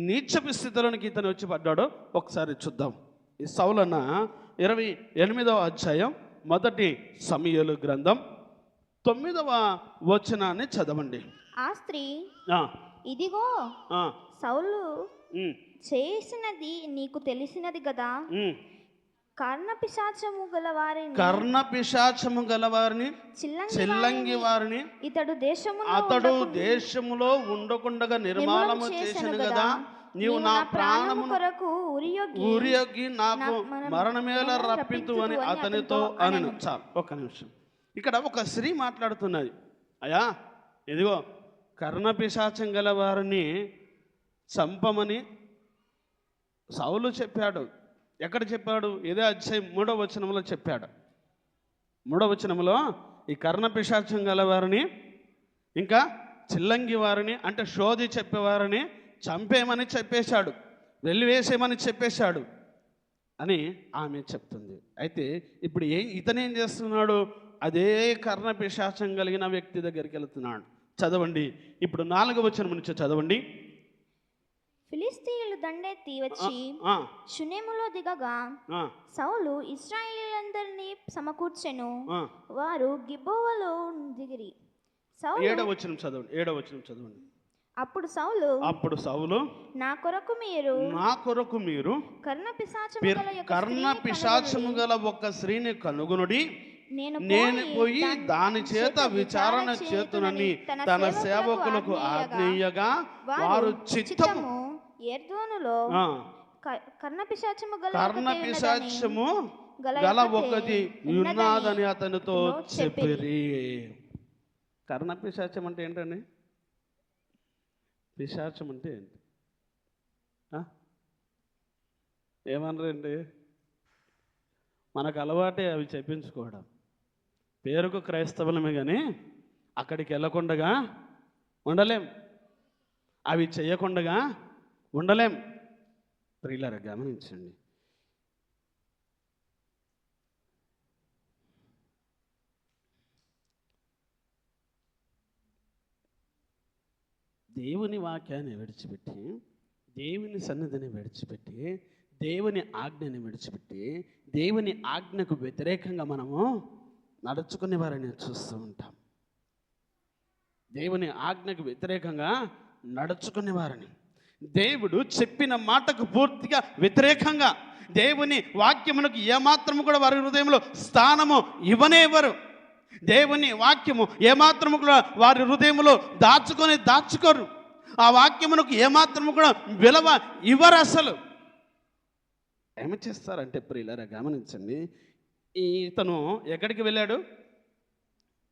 నీచపు స్థితిలోనికి ఇతను వచ్చి పడ్డాడో ఒకసారి చూద్దాం. ఈ సౌలన్న 28వ అధ్యాయం మొదటి సమూయేలు గ్రంథం 9వ వచనాన్ని చదవండి. ఆ స్త్రీ, ఇదిగో సౌలు చేసినది నీకు తెలిసినది కదా, కర్ణపిశాచము గలవారిని చిల్లంగి వారిని అతడు దేశములో ఉండకుండగా నిర్మాణము చేసెను కదా, నీవు నా ప్రాణము కొరకు ఉరియొగ్గి నాకు మరణమేల రప్పింతు అని అతనితో అనెను. చాలు, ఒక్క నిమిషం. ఇక్కడ ఒక స్త్రీ మాట్లాడుతున్నది. అయ్యా, ఇదిగో కర్ణపిశాచం గల వారిని చంపమని సౌలు చెప్పాడు. ఎక్కడ చెప్పాడు? ఇదే అధ్యాయం 3వ వచనంలో చెప్పాడు. 3వ వచనంలో ఈ కర్ణపిశాచం గల వారిని, ఇంకా చిల్లంగి వారిని అంటే శోధి చెప్పేవారిని చంపేయమని చెప్పేశాడు, వెలివేసేయమని చెప్పేశాడు అని ఆమె చెప్తుంది. అయితే ఇప్పుడు ఇతనేం చేస్తున్నాడు? అదే కర్ణపిశాచం కలిగిన వ్యక్తి దగ్గరికి వెళుతున్నాడు. చదవండి ఇప్పుడు 4వ వచనం నుంచి చదవండి. ఫిలిస్తీయులు దండెత్తి వచ్చి ఆ, షునేములో దిగగా ఆ, సౌలు ఇశ్రాయేలీయులందరినీ సమకూర్చెను. ఆ. వారు గిబ్బోవలో దిగిరి. సౌలు 7వ వచనం చదవండి. అప్పుడు సౌలు, అప్పుడు సౌలు, నా కొరకు మీరు నా కొరకు మీరు కర్ణ పిశాచము గల యొక్క కర్ణ స్త్రీని పిశాచము కనుగొనుడి. గల ఒక స్త్రీని కనుగొనుడి, నేను నేను పోయి దాని దాని చేత విచారణ చేతునని తన సేవకులకు ఆజ్ఞేయగా వారు చిత్తము ఎర్దోనులో ఆ, కర్ణ పిశాచము గల కర్ణ ఒకటి ఉన్నదని పిశాచము గల గల ఒకటి ఒకటి ఉన్నదని ఉన్నదని అతనితో చెప్పిరి. చెప్పిరి. కర్ణ పిశాచం అంటే ఏంటండి? పిశాచం అంటే ఏంటి? ఏమనరండి? మనకు అలవాటే అవి చెప్పించుకోవడం. పేరుకు క్రైస్తవులమే కానీ అక్కడికి వెళ్ళకుండా ఉండలేం, అవి చేయకుండా ఉండలేం. ప్రియులారా గమనించండి, దేవుని వాక్యాన్ని విడిచిపెట్టి, దేవుని సన్నిధిని విడిచిపెట్టి, దేవుని ఆజ్ఞని విడిచిపెట్టి, దేవుని ఆజ్ఞకు వ్యతిరేకంగా మనము నడుచుకునే వారిని చూస్తూ ఉంటాం. దేవుని ఆజ్ఞకు వ్యతిరేకంగా నడుచుకునే వారిని, దేవుడు చెప్పిన మాటకు పూర్తిగా వ్యతిరేకంగా, దేవుని వాక్యమునకు ఏమాత్రము కూడా వారి హృదయంలో స్థానము ఇవ్వనేవారు. దేవుని వాక్యము ఏమాత్రము కూడా వారి హృదయంలో దాచుకోరు. ఆ వాక్యమునకు ఏమాత్రము కూడా విలువ ఇవ్వరు. అసలు ఏమి చేస్తారంటే ప్రియులారా గమనించండి, ఇతను ఎక్కడికి వెళ్ళాడు?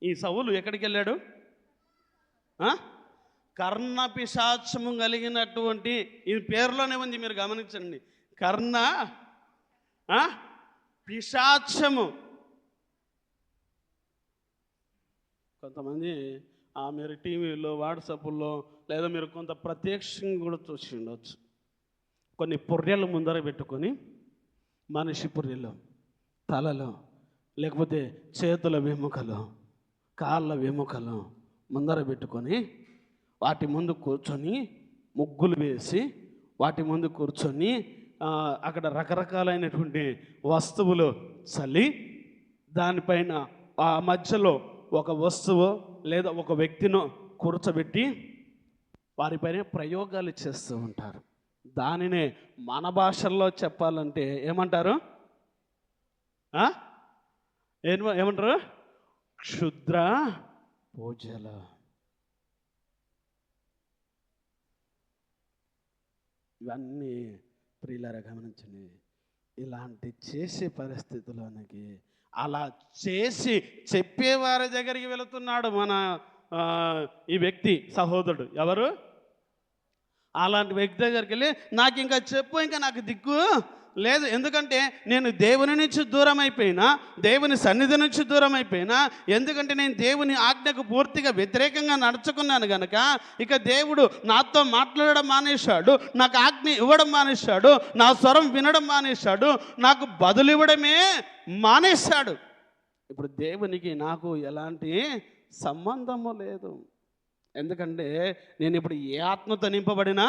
ఈ సౌలు ఎక్కడికి వెళ్ళాడు? కర్ణ పిశాచము కలిగినటువంటి, ఈ పేరులోనే ఉంది, మీరు గమనించండి, కర్ణ పిశాచము. కొంతమంది మీరు టీవీలో, వాట్సాప్లో, లేదా మీరు కొంత ప్రత్యక్షంగా కూడా చూసి ఉండవచ్చు. కొన్ని పుర్రెలు ముందర పెట్టుకొని, మనిషి పుర్రెలు తలలో, లేకపోతే చేతుల వెముకలు, కాళ్ళ వెముకలు ముందర పెట్టుకొని వాటి ముందు కూర్చొని ముగ్గులు వేసి వాటి ముందు కూర్చొని అక్కడ రకరకాలైనటువంటి వస్తువులు చల్లి దానిపైన ఆ మధ్యలో ఒక వస్తువు లేదా ఒక వ్యక్తిను కూర్చోబెట్టి వారిపైన ప్రయోగాలు చేస్తూ ఉంటారు. దానినే మన భాషల్లో చెప్పాలంటే ఏమంటారు? ఏమంటారు? క్షుద్ర పూజలు. ఇవన్నీ ప్రియులారా గమనించండి, ఇలాంటి చేసే పరిస్థితుల్లోనికి అలా చేసి చెప్పేవారి దగ్గరికి వెళుతున్నాడు మన ఈ వ్యక్తి, సహోదరుడు. ఎవరు? అలాంటి వ్యక్తి దగ్గరికి వెళ్ళి, నాకు ఇంకా చెప్పు, ఇంకా నాకు దిక్కు లేదు, ఎందుకంటే నేను దేవుని నుంచి దూరం అయిపోయినా, దేవుని సన్నిధి నుంచి దూరం అయిపోయినా, ఎందుకంటే నేను దేవుని ఆజ్ఞకు పూర్తిగా వ్యతిరేకంగా నడుచుకున్నాను కనుక ఇక దేవుడు నాతో మాట్లాడడం మానేశాడు, నాకు ఆజ్ఞ ఇవ్వడం మానేశాడు, నా స్వరం వినడం మానేశాడు, నాకు బదులు ఇవ్వడమే మానేశాడు. ఇప్పుడు దేవునికి నాకు ఎలాంటి సంబంధము లేదు. ఎందుకంటే నేను ఇప్పుడు ఏ ఆత్మతో నింపబడినా,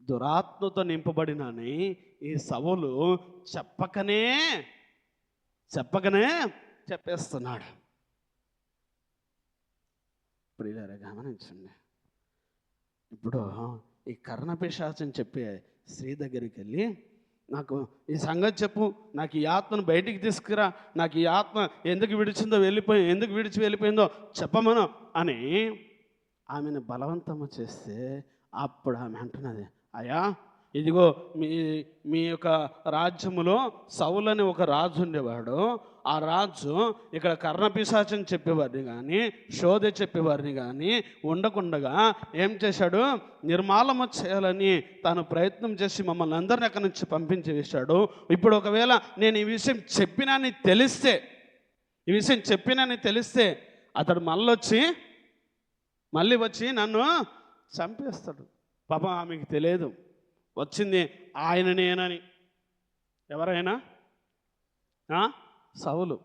దురాత్మతో నింపబడినని ఈ సౌలు చెప్పకనే చెప్పేస్తున్నాడు. ప్రియులారా గమనించండి, ఇప్పుడు ఈ కర్ణ పిశాచం చెప్పే స్త్రీ దగ్గరికి వెళ్ళి, నాకు ఈ సంగతి చెప్పు, నాకు ఈ ఆత్మను బయటికి తీసుకురా, నాకు ఈ ఆత్మ ఎందుకు విడిచి వెళ్ళిపోయిందో చెప్పమను అని ఆమెను బలవంతము చేస్తే, అప్పుడు ఆమె అంటున్నది, అయ్యా ఇదిగో మీ యొక్క రాజ్యములో సౌలు అని ఒక రాజు ఉండేవాడు. ఆ రాజు ఇక్కడ కర్ణపిశాచం చెప్పేవారిని కానీ, శోధ చెప్పేవారిని కానీ ఉండకుండగా ఏం చేశాడు? నిర్మాలము చేయాలని తాను ప్రయత్నం చేసి మమ్మల్ని అందరినీ అక్కడి నుంచి పంపించి వేశాడు. ఇప్పుడు ఒకవేళ నేను ఈ విషయం చెప్పినని తెలిస్తే అతడు మళ్ళీ వచ్చి నన్ను చంపేస్తాడు. పాపం ఆమెకు తెలియదు వచ్చింది ఆయననేనని. ఎవరైనా సౌలు.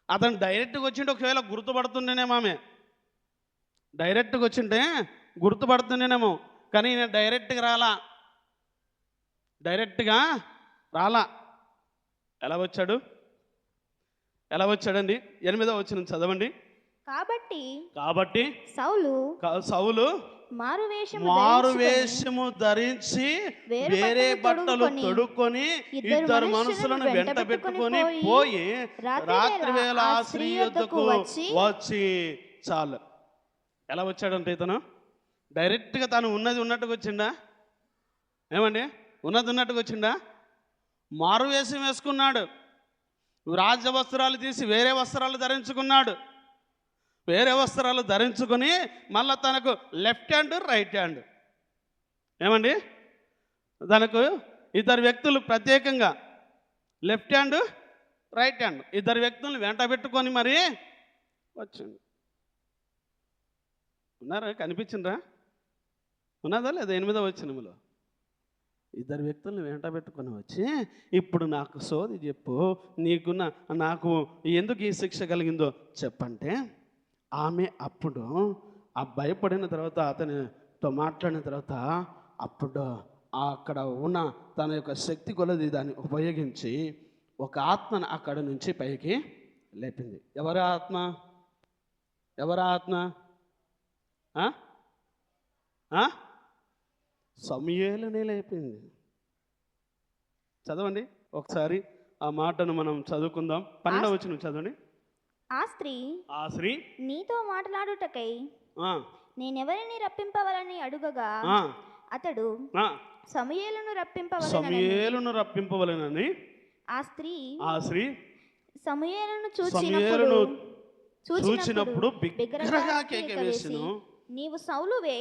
అతను డైరెక్ట్గా వచ్చింటే ఒకవేళ గుర్తుపడుతుండేనేమో, ఆమె డైరెక్ట్గా వచ్చింటే గుర్తుపడుతున్నానేమో, కానీ ఈయన డైరెక్ట్గా రాలా. ఎలా వచ్చాడండి? 8వ వచనం చదవండి. కాబట్టి సౌలు మారువేషము ధరించి వేరే బట్టలు తొడుక్కొని 2 మనుషులను వెంట పెట్టుకొని పోయి రాత్రి వేళ ఆ స్త్రీ యొద్దకు వచ్చి చాలు. ఎలా వచ్చాడంటే ఇతను డైరెక్ట్గా తను ఉన్నట్టుగా వచ్చిండా? ఏమండి, ఉన్నట్టుగా వచ్చిండా? మారువేషం వేసుకున్నాడు, రాజ వస్త్రాలు తీసి వేరే వస్త్రాలు ధరించుకున్నాడు. వేరే వస్త్రాలు ధరించుకొని మళ్ళీ తనకు లెఫ్ట్ హ్యాండ్ రైట్ హ్యాండ్, ఏమండి, తనకు 2 వ్యక్తులు ప్రత్యేకంగా లెఫ్ట్ హ్యాండ్ రైట్ హ్యాండ్ 2 వ్యక్తులను వెంట పెట్టుకొని మరి వచ్చిండు. ఉన్నారా? కనిపించిండ్రా? ఉన్నదా లేదా? 8వ వచనంలో 2 వ్యక్తులను వెంట పెట్టుకొని వచ్చి, ఇప్పుడు నాకు సోది చెప్పు, నాకు ఎందుకు ఈ శిక్ష కలిగిందో చెప్పంటే, ఆమె అప్పుడు ఆ భయపడిన తర్వాత అతనితో మాట్లాడిన తర్వాత అప్పుడు అక్కడ ఉన్న తన యొక్క శక్తి కొలది దాన్ని ఉపయోగించి ఒక ఆత్మను అక్కడ నుంచి పైకి లేపింది. ఎవరి ఆత్మ? సమూయేలునే లేపింది. చదవండి ఒకసారి ఆ మాటను మనం చదువుకుందాం. 12వ వచనం చదవండి. ఆ స్త్రీ నీతో మాట్లాడుటకై నేనెవరిని రప్పింపవలని అడుగగా అతడు సమూయేలును రప్పింపవలెనని ఆ స్త్రీ సమూయేలును చూచినప్పుడు బిగ్గరగా కేక వేసెను. నీవు సౌలువే,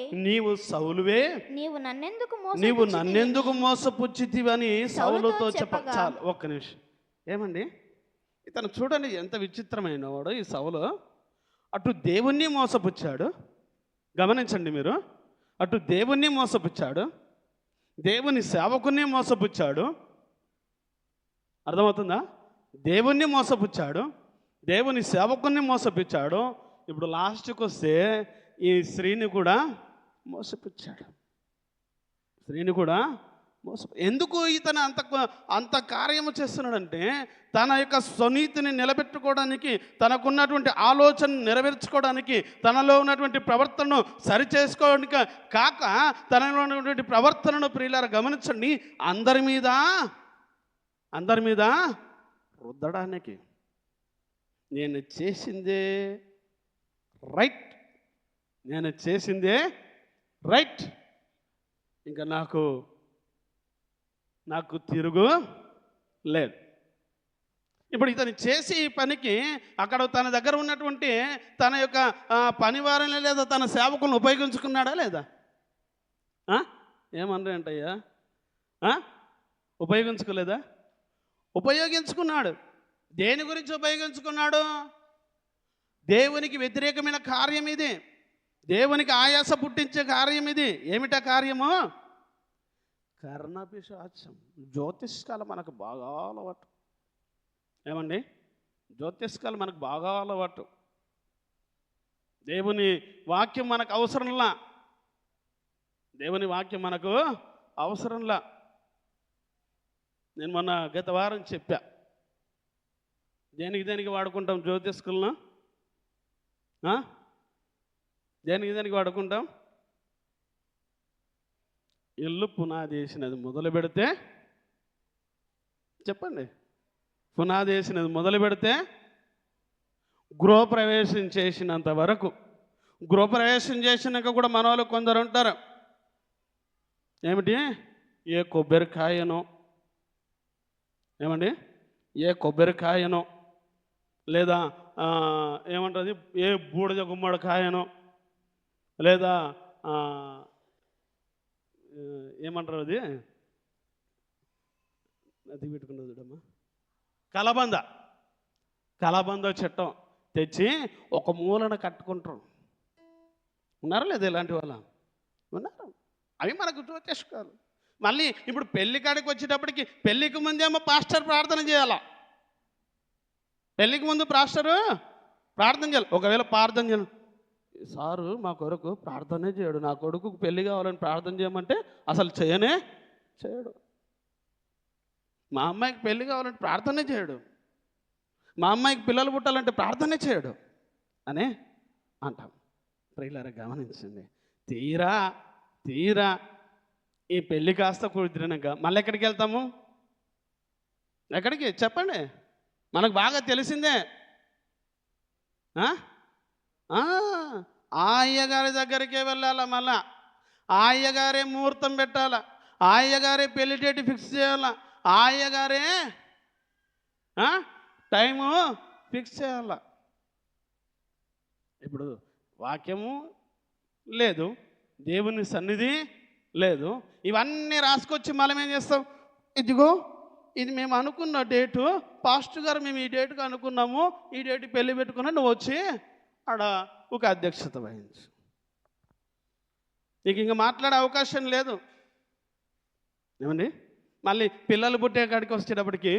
నీవు నన్నెందుకు మోసపుచ్చితివని సౌలుతో చెప్పగా. చాలు, ఒక్క నిమిషం. ఏమండి, ఇతను చూడండి ఎంత విచిత్రమైన వాడు ఈ సౌలు. అటు దేవుణ్ణి మోసపుచ్చాడు, గమనించండి మీరు. అటు దేవుణ్ణి మోసపుచ్చాడు, దేవుని సేవకుని మోసపుచ్చాడు. అర్థమవుతుందా? దేవుణ్ణి మోసపుచ్చాడు, దేవుని సేవకుని మోసపుచ్చాడు. ఇప్పుడు లాస్ట్కి వస్తే ఈ స్త్రీని కూడా మోసపుచ్చాడు. ఎందుకు ఇతను అంత కార్యము చేస్తున్నాడంటే, తన యొక్క స్వనీతిని నిలబెట్టుకోవడానికి, తనకున్నటువంటి ఆలోచన నెరవేర్చుకోవడానికి, తనలో ఉన్నటువంటి ప్రవర్తనను సరిచేసుకోవడానికి కాక, తనలో ఉన్నటువంటి ప్రవర్తనను ప్రియులారా గమనించండి, అందరి మీద రుద్దడానికి. నేను చేసిందే రైట్, ఇంకా నాకు తిరుగు లేదు. ఇప్పుడు ఇతను చేసి ఈ పనికి అక్కడ తన దగ్గర ఉన్నటువంటి తన యొక్క పనివారిని లేదా తన సేవకులను ఉపయోగించుకున్నాడా లేదా? ఏమన్నా ఏంటయ్యా? ఉపయోగించుకోలేదా? ఉపయోగించుకున్నాడు. దేని గురించి ఉపయోగించుకున్నాడు? దేవునికి వ్యతిరేకమైన కార్యం ఇది, దేవునికి ఆయాస పుట్టించే కార్యం ఇది. ఏమిటా కార్యము? కర్ణపిశాచం. జ్యోతిష్కాలు మనకు బాగా అలవాటు. ఏమండి, జ్యోతిష్కాలు మనకు బాగా అలవాటు. దేవుని వాక్యం మనకు అవసరంలా, నేను మొన్న గత వారం చెప్పా, దేనికి వాడుకుంటాం జ్యోతిష్కులను? దేనికి వాడుకుంటాం? ఇల్లు పునాది వేసినది మొదలు పెడితే, చెప్పండి, పునాది వేసినది మొదలు పెడితే గృహప్రవేశం చేసినంత వరకు. గృహప్రవేశం చేసినాక కూడా మన వాళ్ళు కొందరు ఉంటారు, ఏమిటి, ఏ కొబ్బరికాయనో లేదా ఏమంటుంది, ఏ బూడిద గుమ్మడికాయనో లేదా ఏమంటారు అది పెట్టుకున్నది చూడమ్మా, కలబంద చట్టం తెచ్చి ఒక మూలన కట్టుకుంటారు. ఉన్నారా లేదా ఇలాంటి వాళ్ళ? ఉన్నారు. అవి మనకు జ్యోతిష్కాలు. మళ్ళీ ఇప్పుడు పెళ్లి కాడికి వచ్చేటప్పటికి పెళ్ళికి ముందేమో పాస్టర్ ప్రార్థన చేయాలా, పెళ్ళికి ముందు పాస్టరు ప్రార్థన చేయాలి. ఒకవేళ ప్రార్థన చేయాలి, సారు మా కొరకు ప్రార్థనే చేయడు, నా కొడుకుకు పెళ్లి కావాలని ప్రార్థన చేయమంటే అసలు చేయడు. మా అమ్మాయికి పెళ్లి కావాలంటే ప్రార్థనే చేయడు, మా అమ్మాయికి పిల్లలు పుట్టాలంటే ప్రార్థనే చేయడు అని అంటాం. ప్రియులారా గమనించండి, తీరా ఈ పెళ్ళి కాస్త కుదిరినాక మళ్ళీ ఎక్కడికి వెళ్తాము? ఎక్కడికి చెప్పండి, మనకు బాగా తెలిసిందే. ఆ అయ్యగారి దగ్గరికే వెళ్ళాలా, మళ్ళా అయ్యగారే ముహూర్తం పెట్టాలా, అయ్యగారే పెళ్లి డేట్ ఫిక్స్ చేయాలా, అయ్యగారే టైము ఫిక్స్ చేయాల. ఇప్పుడు వాక్యము లేదు, దేవుని సన్నిధి లేదు, ఇవన్నీ రాసుకొచ్చి మనం ఏం చేస్తాం? ఇదిగో ఇది మేము అనుకున్న డేటు, పాస్టర్ గారు మేము ఈ డేటుకు అనుకున్నాము, ఈ డేటు పెళ్లి పెట్టుకున్నా, నువ్వు వచ్చి ఆడ ఒక అధ్యక్షత వహించు. నీకు ఇంకా మాట్లాడే అవకాశం లేదు. ఏమండి, మళ్ళీ పిల్లలు పుట్టే కాడికి వచ్చేటప్పటికి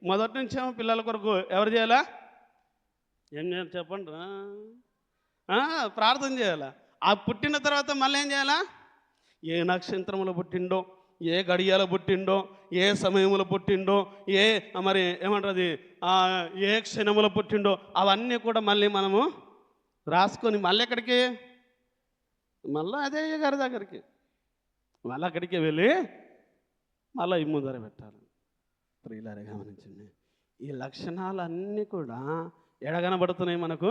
మొదటి నుంచేమో పిల్లల కొరకు ఎవరు చేయాలా? ఏం చేయాలి చెప్పండి? ప్రార్థన చేయాలా. ఆ పుట్టిన తర్వాత మళ్ళీ ఏం చేయాలా? ఏ నక్షత్రములో పుట్టిండో, ఏ గడియాలో పుట్టిండో, ఏ సమయంలో పుట్టిండో, ఏ మరి ఏమంటారు ఏ క్షణములో పుట్టిండో, అవన్నీ కూడా మళ్ళీ మనము రాసుకొని మళ్ళీ ఎక్కడికి? మళ్ళీ అదే గారి దగ్గరికి మళ్ళీ అక్కడికి వెళ్ళి మళ్ళీ ఈ ముందర పెట్టాలి. ప్రియులారా గమనించండి, ఈ లక్షణాలన్నీ కూడా ఎడగనబడుతున్నాయి మనకు,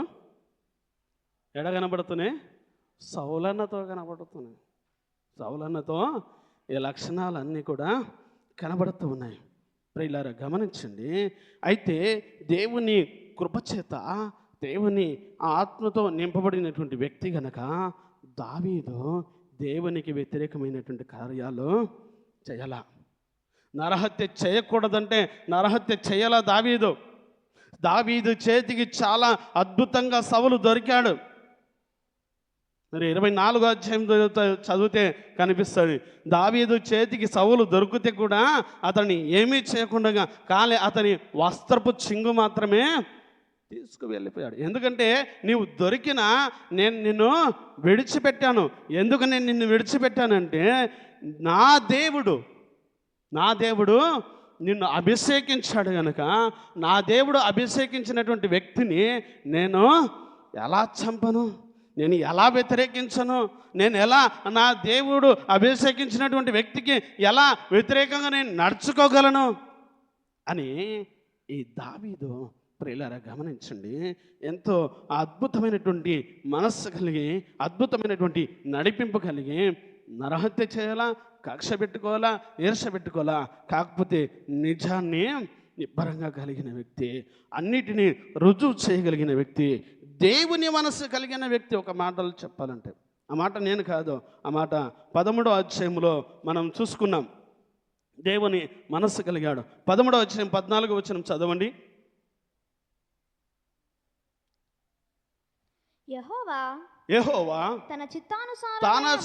ఎడగనబడుతున్నాయి సౌలన్నతో కనబడుతున్నాయి. సౌలన్నతో ఈ లక్షణాలన్నీ కూడా కనబడుతూ ఉన్నాయి. ప్రియులారా గమనించండి, అయితే దేవుని కృపచేత, దేవుని ఆత్మతో నింపబడినటువంటి వ్యక్తి గనక దావీదు దేవునికి వ్యతిరేకమైనటువంటి కార్యాలు చేయాల. నరహత్య చేయకూడదంటే నరహత్య చేయాల. దావీదు చేతికి చాలా అద్భుతంగా సౌలు దొరికాడు. మరి 24వ అధ్యాయం చదివితే కనిపిస్తుంది, దావీదు చేతికి సౌలు దొరికితే కూడా అతన్ని ఏమీ చేయకుండా అతని వస్త్రపు చింగు మాత్రమే తీసుకువెళ్ళిపోయాడు. ఎందుకంటే నీవు దొరికినా నేను నిన్ను విడిచిపెట్టాను. ఎందుకు నేను నిన్ను విడిచిపెట్టానంటే నా దేవుడు నిన్ను అభిషేకించాడు కనుక, నా దేవుడు అభిషేకించినటువంటి వ్యక్తిని నేను ఎలా చంపను, నేను ఎలా వ్యతిరేకించను, నేను ఎలా నా దేవుడు అభిషేకించినటువంటి వ్యక్తికి ఎలా వ్యతిరేకంగా నేను నడుచుకోగలను అని ఈ దావీదు, ప్రియులారా గమనించండి, ఎంతో అద్భుతమైనటువంటి మనస్సు కలిగి, అద్భుతమైనటువంటి నడిపింపు కలిగి నరహత్య చేయాలా, కక్ష పెట్టుకోవాలా, ఈర్ష పెట్టుకోవాలా, కాకపోతే నిజాన్ని నిబ్బరంగా కలిగిన వ్యక్తి, అన్నిటినీ రుజువు చేయగలిగిన వ్యక్తి, దేవుని మనస్సు కలిగిన వ్యక్తి. ఒక మాటలు చెప్పాలంటే, ఆ మాట నేను కాదు, ఆ మాట 13వ అధ్యాయంలో మనం చూసుకున్నాం. దేవుని మనస్సు కలిగాడు. 13వ అధ్యాయం 14వ వచనం చదవండి. యెహోవా తన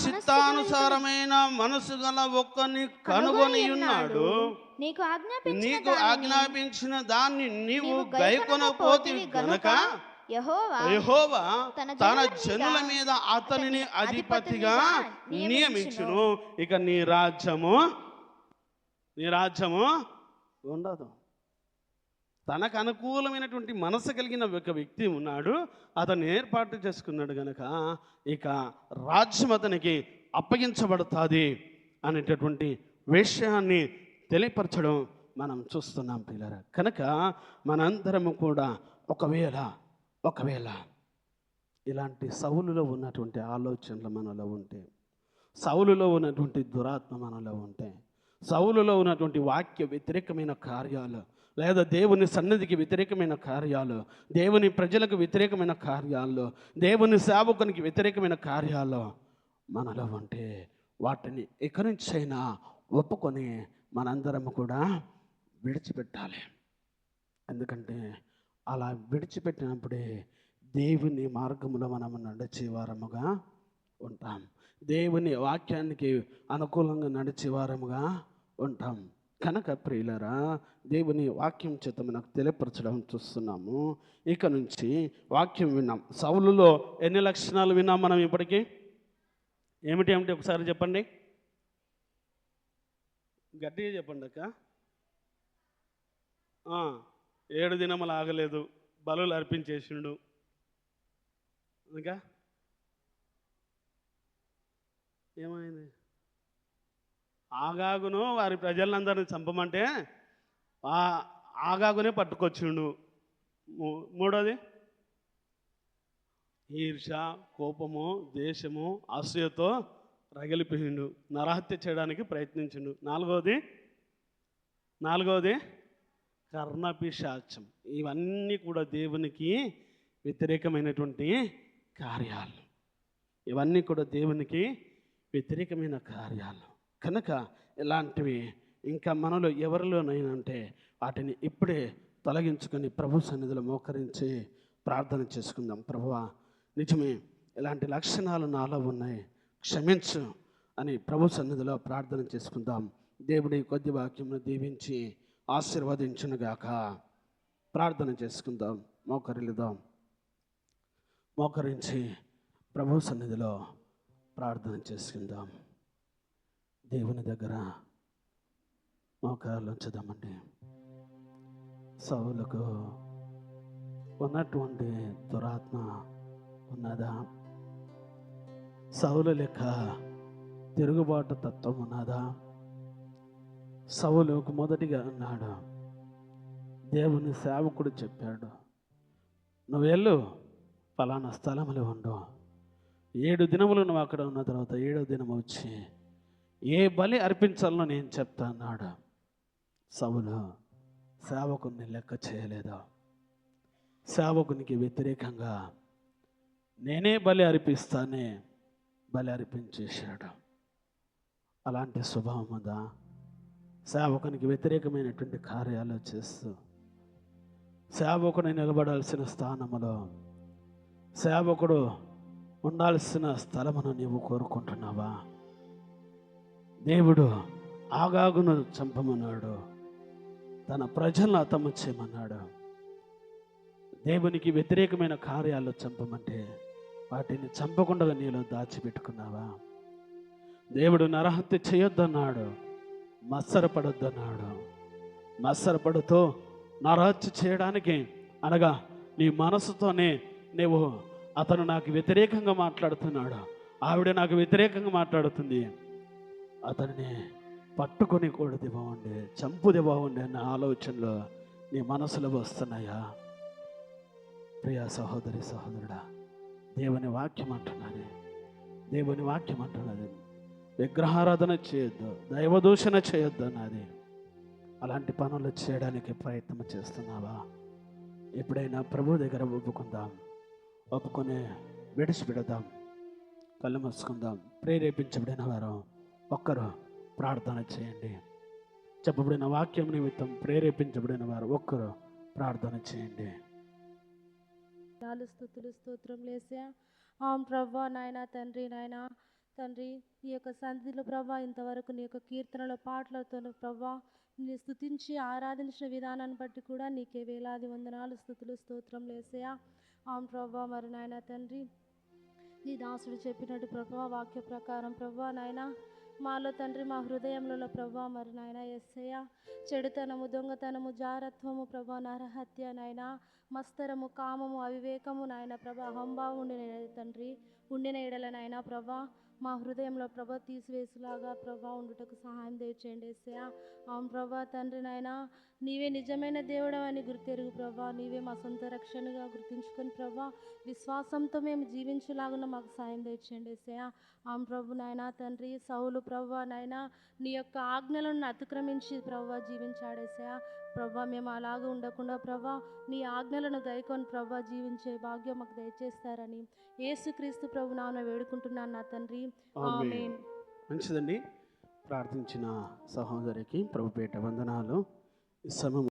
చిత్తానుసారమైన మనసు గల ఒక్కని కనుగొని ఉన్నాడు. నీకు ఆజ్ఞాపించిన దాన్ని నీవు గైకొనపోతివి గనుక యెహోవా తన జనుల మీద అతనిని అధిపతిగా నియమించును. ఇక నీ రాజ్యము ఉండదు. తనకు అనుకూలమైనటువంటి మనసు కలిగిన ఒక వ్యక్తి ఉన్నాడు, అతను ఏర్పాటు చేసుకున్నాడు కనుక ఇక రాజ్యం అతనికి అప్పగించబడుతుంది అనేటటువంటి విషయాన్ని తెలియపరచడం మనం చూస్తున్నాం పిల్లరా. కనుక మనందరము కూడా ఒకవేళ ఇలాంటి సౌలులో ఉన్నటువంటి ఆలోచనలు మనలో ఉంటే, సౌలులో ఉన్నటువంటి దురాత్మ మనలో ఉంటే, సౌలులో ఉన్నటువంటి వాక్య వ్యతిరేకమైన కార్యాలు, లేదా దేవుని సన్నిధికి వ్యతిరేకమైన కార్యాలు, దేవుని ప్రజలకు వ్యతిరేకమైన కార్యాలు, దేవుని సేవకునికి వ్యతిరేకమైన కార్యాలు మనలో ఉంటే వాటిని ఎక్కడి నుంచైనా ఒప్పుకొని మనందరం కూడా విడిచిపెట్టాలి. ఎందుకంటే అలా విడిచిపెట్టినప్పుడే దేవుని మార్గంలో మనము నడిచేవారముగా ఉంటాం, దేవుని వాక్యానికి అనుకూలంగా నడిచేవారముగా ఉంటాం. కనుక ప్రియులరా, దేవుని వాక్యం చేత మనకు తెలియపరచడం చూస్తున్నాము. ఇక నుంచి వాక్యం విన్నాం. సౌలులో ఎన్ని లక్షణాలు విన్నాం మనం ఇప్పటికీ? ఏమిటి ఏమిటి ఒకసారి చెప్పండి, గట్టిగా చెప్పండి అక్క. 7 దినములు ఆగలేదు, బలులు అర్పించేసిండు. ఇంకా ఏమైంది? ఆగాగును వారి ప్రజలందరిని చంపమంటే ఆగాగునే పట్టుకొచ్చిండు. మూడోది ఈర్ష, కోపము, దేశము, అసూయతో రగిలిపోయిండు, నరహత్య చేయడానికి ప్రయత్నించిండు. నాలుగవది కర్ణపిశాచం. ఇవన్నీ కూడా దేవునికి వ్యతిరేకమైనటువంటి కార్యాలు. ఇవన్నీ కూడా దేవునికి వ్యతిరేకమైన కార్యాలు. కనుక ఇలాంటివి ఇంకా మనలో ఎవరిలోనైనా వాటిని ఇప్పుడే తొలగించుకొని ప్రభు సన్నిధిలో మోకరించి ప్రార్థన చేసుకుందాం. ప్రభువా, నిజమే ఇలాంటి లక్షణాలు నాలో ఉన్నాయి, క్షమించు అని ప్రభు సన్నిధిలో ప్రార్థన చేసుకుందాం. దేవుడి కొద్ది వాక్యమును దీవించి ఆశీర్వదించునుగాక. ప్రార్థన చేసుకుందాం. మోకరించి ప్రభు సన్నిధిలో ప్రార్థన చేసుకుందాం. దేవుని దగ్గర మోకాళ్ళు ఉంచుదామండి. సౌలుకు ఉన్నటువంటి దురాత్మ ఉన్నదా? సౌలు లెక్క తిరుగుబాటు తత్వం ఉన్నదా? సౌలుకు మొదటిగా అన్నాడు, దేవుని సేవకుడు చెప్పాడు, నువ్వు వెళ్ళు, ఫలానా స్థలంలో ఉండు, 7 దినములు నువ్వు అక్కడ ఉన్న తర్వాత 7వ దినం వచ్చి ఏ బలి అర్పించాలో నేను చెప్తా అన్నాడు. సౌలు సేవకుని లెక్క చేయలేదా? సేవకునికి వ్యతిరేకంగా నేనే బలి అర్పిస్తానే బలి అర్పించేశాడు. అలాంటి స్వభావం ఉందా? సేవకునికి వ్యతిరేకమైనటువంటి కార్యాలు చేస్తూ సేవకుని నిలబడాల్సిన స్థానములో, సేవకుడు ఉండాల్సిన స్థలమును నీవు కోరుకుంటున్నావా? దేవుడు ఆగాగును చంపమన్నాడు, తన ప్రజలను హతము చేయమన్నాడు. దేవునికి వ్యతిరేకమైన కార్యాలు చంపమంటే వాటిని చంపకుండా నీలో దాచిపెట్టుకున్నావా? దేవుడు నరహత్య చేయొద్దన్నాడు, మత్సరపడొద్దన్నాడు. మత్సరపడుతూ నరహత్య చేయడానికి అనగా నీ మనసుతోనే నీవు అతను నాకు వ్యతిరేకంగా మాట్లాడుతున్నాడు, ఆవిడ నాకు వ్యతిరేకంగా మాట్లాడుతుంది, అతనిని పట్టుకొని కూడది బాగుండే, చంపుది బాగుండే అన్న ఆలోచనలు నీ మనసులో వస్తున్నాయా? ప్రియ సహోదరి సహోదరుడా, దేవుని వాక్యం అంటున్నది విగ్రహారాధన చేయొద్దు, దైవదూషణ చేయొద్దు అన్నది. అలాంటి పనులు చేయడానికి ప్రయత్నం చేస్తున్నావా? ఎప్పుడైనా ప్రభు దగ్గర ఒప్పుకొని విడిచిపెడదాం, కళ్ళు మూసుకుందాం. ప్రేరేపించబడిన వారు ఒక్కరు ప్రార్థన చేయండి. చెప్పబడిన వాక్యం నిమిత్తం ప్రేరేపించబడిన వారు ఒక్కరు ప్రార్థన చేయండి. స్తుతులు స్తోత్రం లేసా. ప్రభా నాయన తండ్రి, నాయన తండ్రి, ఈ యొక్క సంధిలో ప్రభా ఇంతవరకు నీ యొక్క కీర్తనలో పాటలతో ప్రభా నీ స్తుతించి ఆరాధించిన విధానాన్ని బట్టి కూడా నీకే వేలాది వందనాలు, స్తుతులు స్తోత్రం లేసా. ప్రభా మరి నాయన తండ్రి, నీ దాసుడు చెప్పినట్టు ప్రభా వాక్య ప్రకారం ప్రభా నాయన మాలో తండ్రి, మా హృదయంలో ప్రభా మరి నాయన యేసయ్య చెడుతనము, దొంగతనము, జారత్వము ప్రభా, నరహత్య నాయన, మస్తరము, కామము, అవివేకము నాయన ప్రభా, అహంభావం ఉండిన తండ్రి ఉండిన ఎడల నాయన ప్రభా మా హృదయంలో ప్రభా తీసివేసులాగా ప్రభా ఉండుటకు సహాయం దయచేయండి యేసయ్య. ప్రభా తండ్రి నాయన నీవే నిజమైన దేవుడు అని గుర్తెరుగు ప్రభా, నీవే మా సొంత రక్షణగా గుర్తించుకొని ప్రభా విశ్వాసంతో మేము జీవించేలాగా మాకు సాయం దయచేయండి యేసయ్య. ప్రభు నాయన తండ్రి, సౌలు ప్రభా నాయన నీ యొక్క ఆజ్ఞలను అతిక్రమించి ప్రభా జీవించాడేసయ్య. ప్రభా మేము అలాగే ఉండకుండా ప్రభా నీ ఆజ్ఞలను గైకొని ప్రభా జీవించే భాగ్యం మాకు దయచేస్తారని యేసుక్రీస్తు ప్రభు నామమున వేడుకుంటున్నాను నా తండ్రి, ఆమేన్. మంచిదండి. ప్రార్థించిన సహోదరికి ప్రభుపేట వందనాలు. ఈ సమయం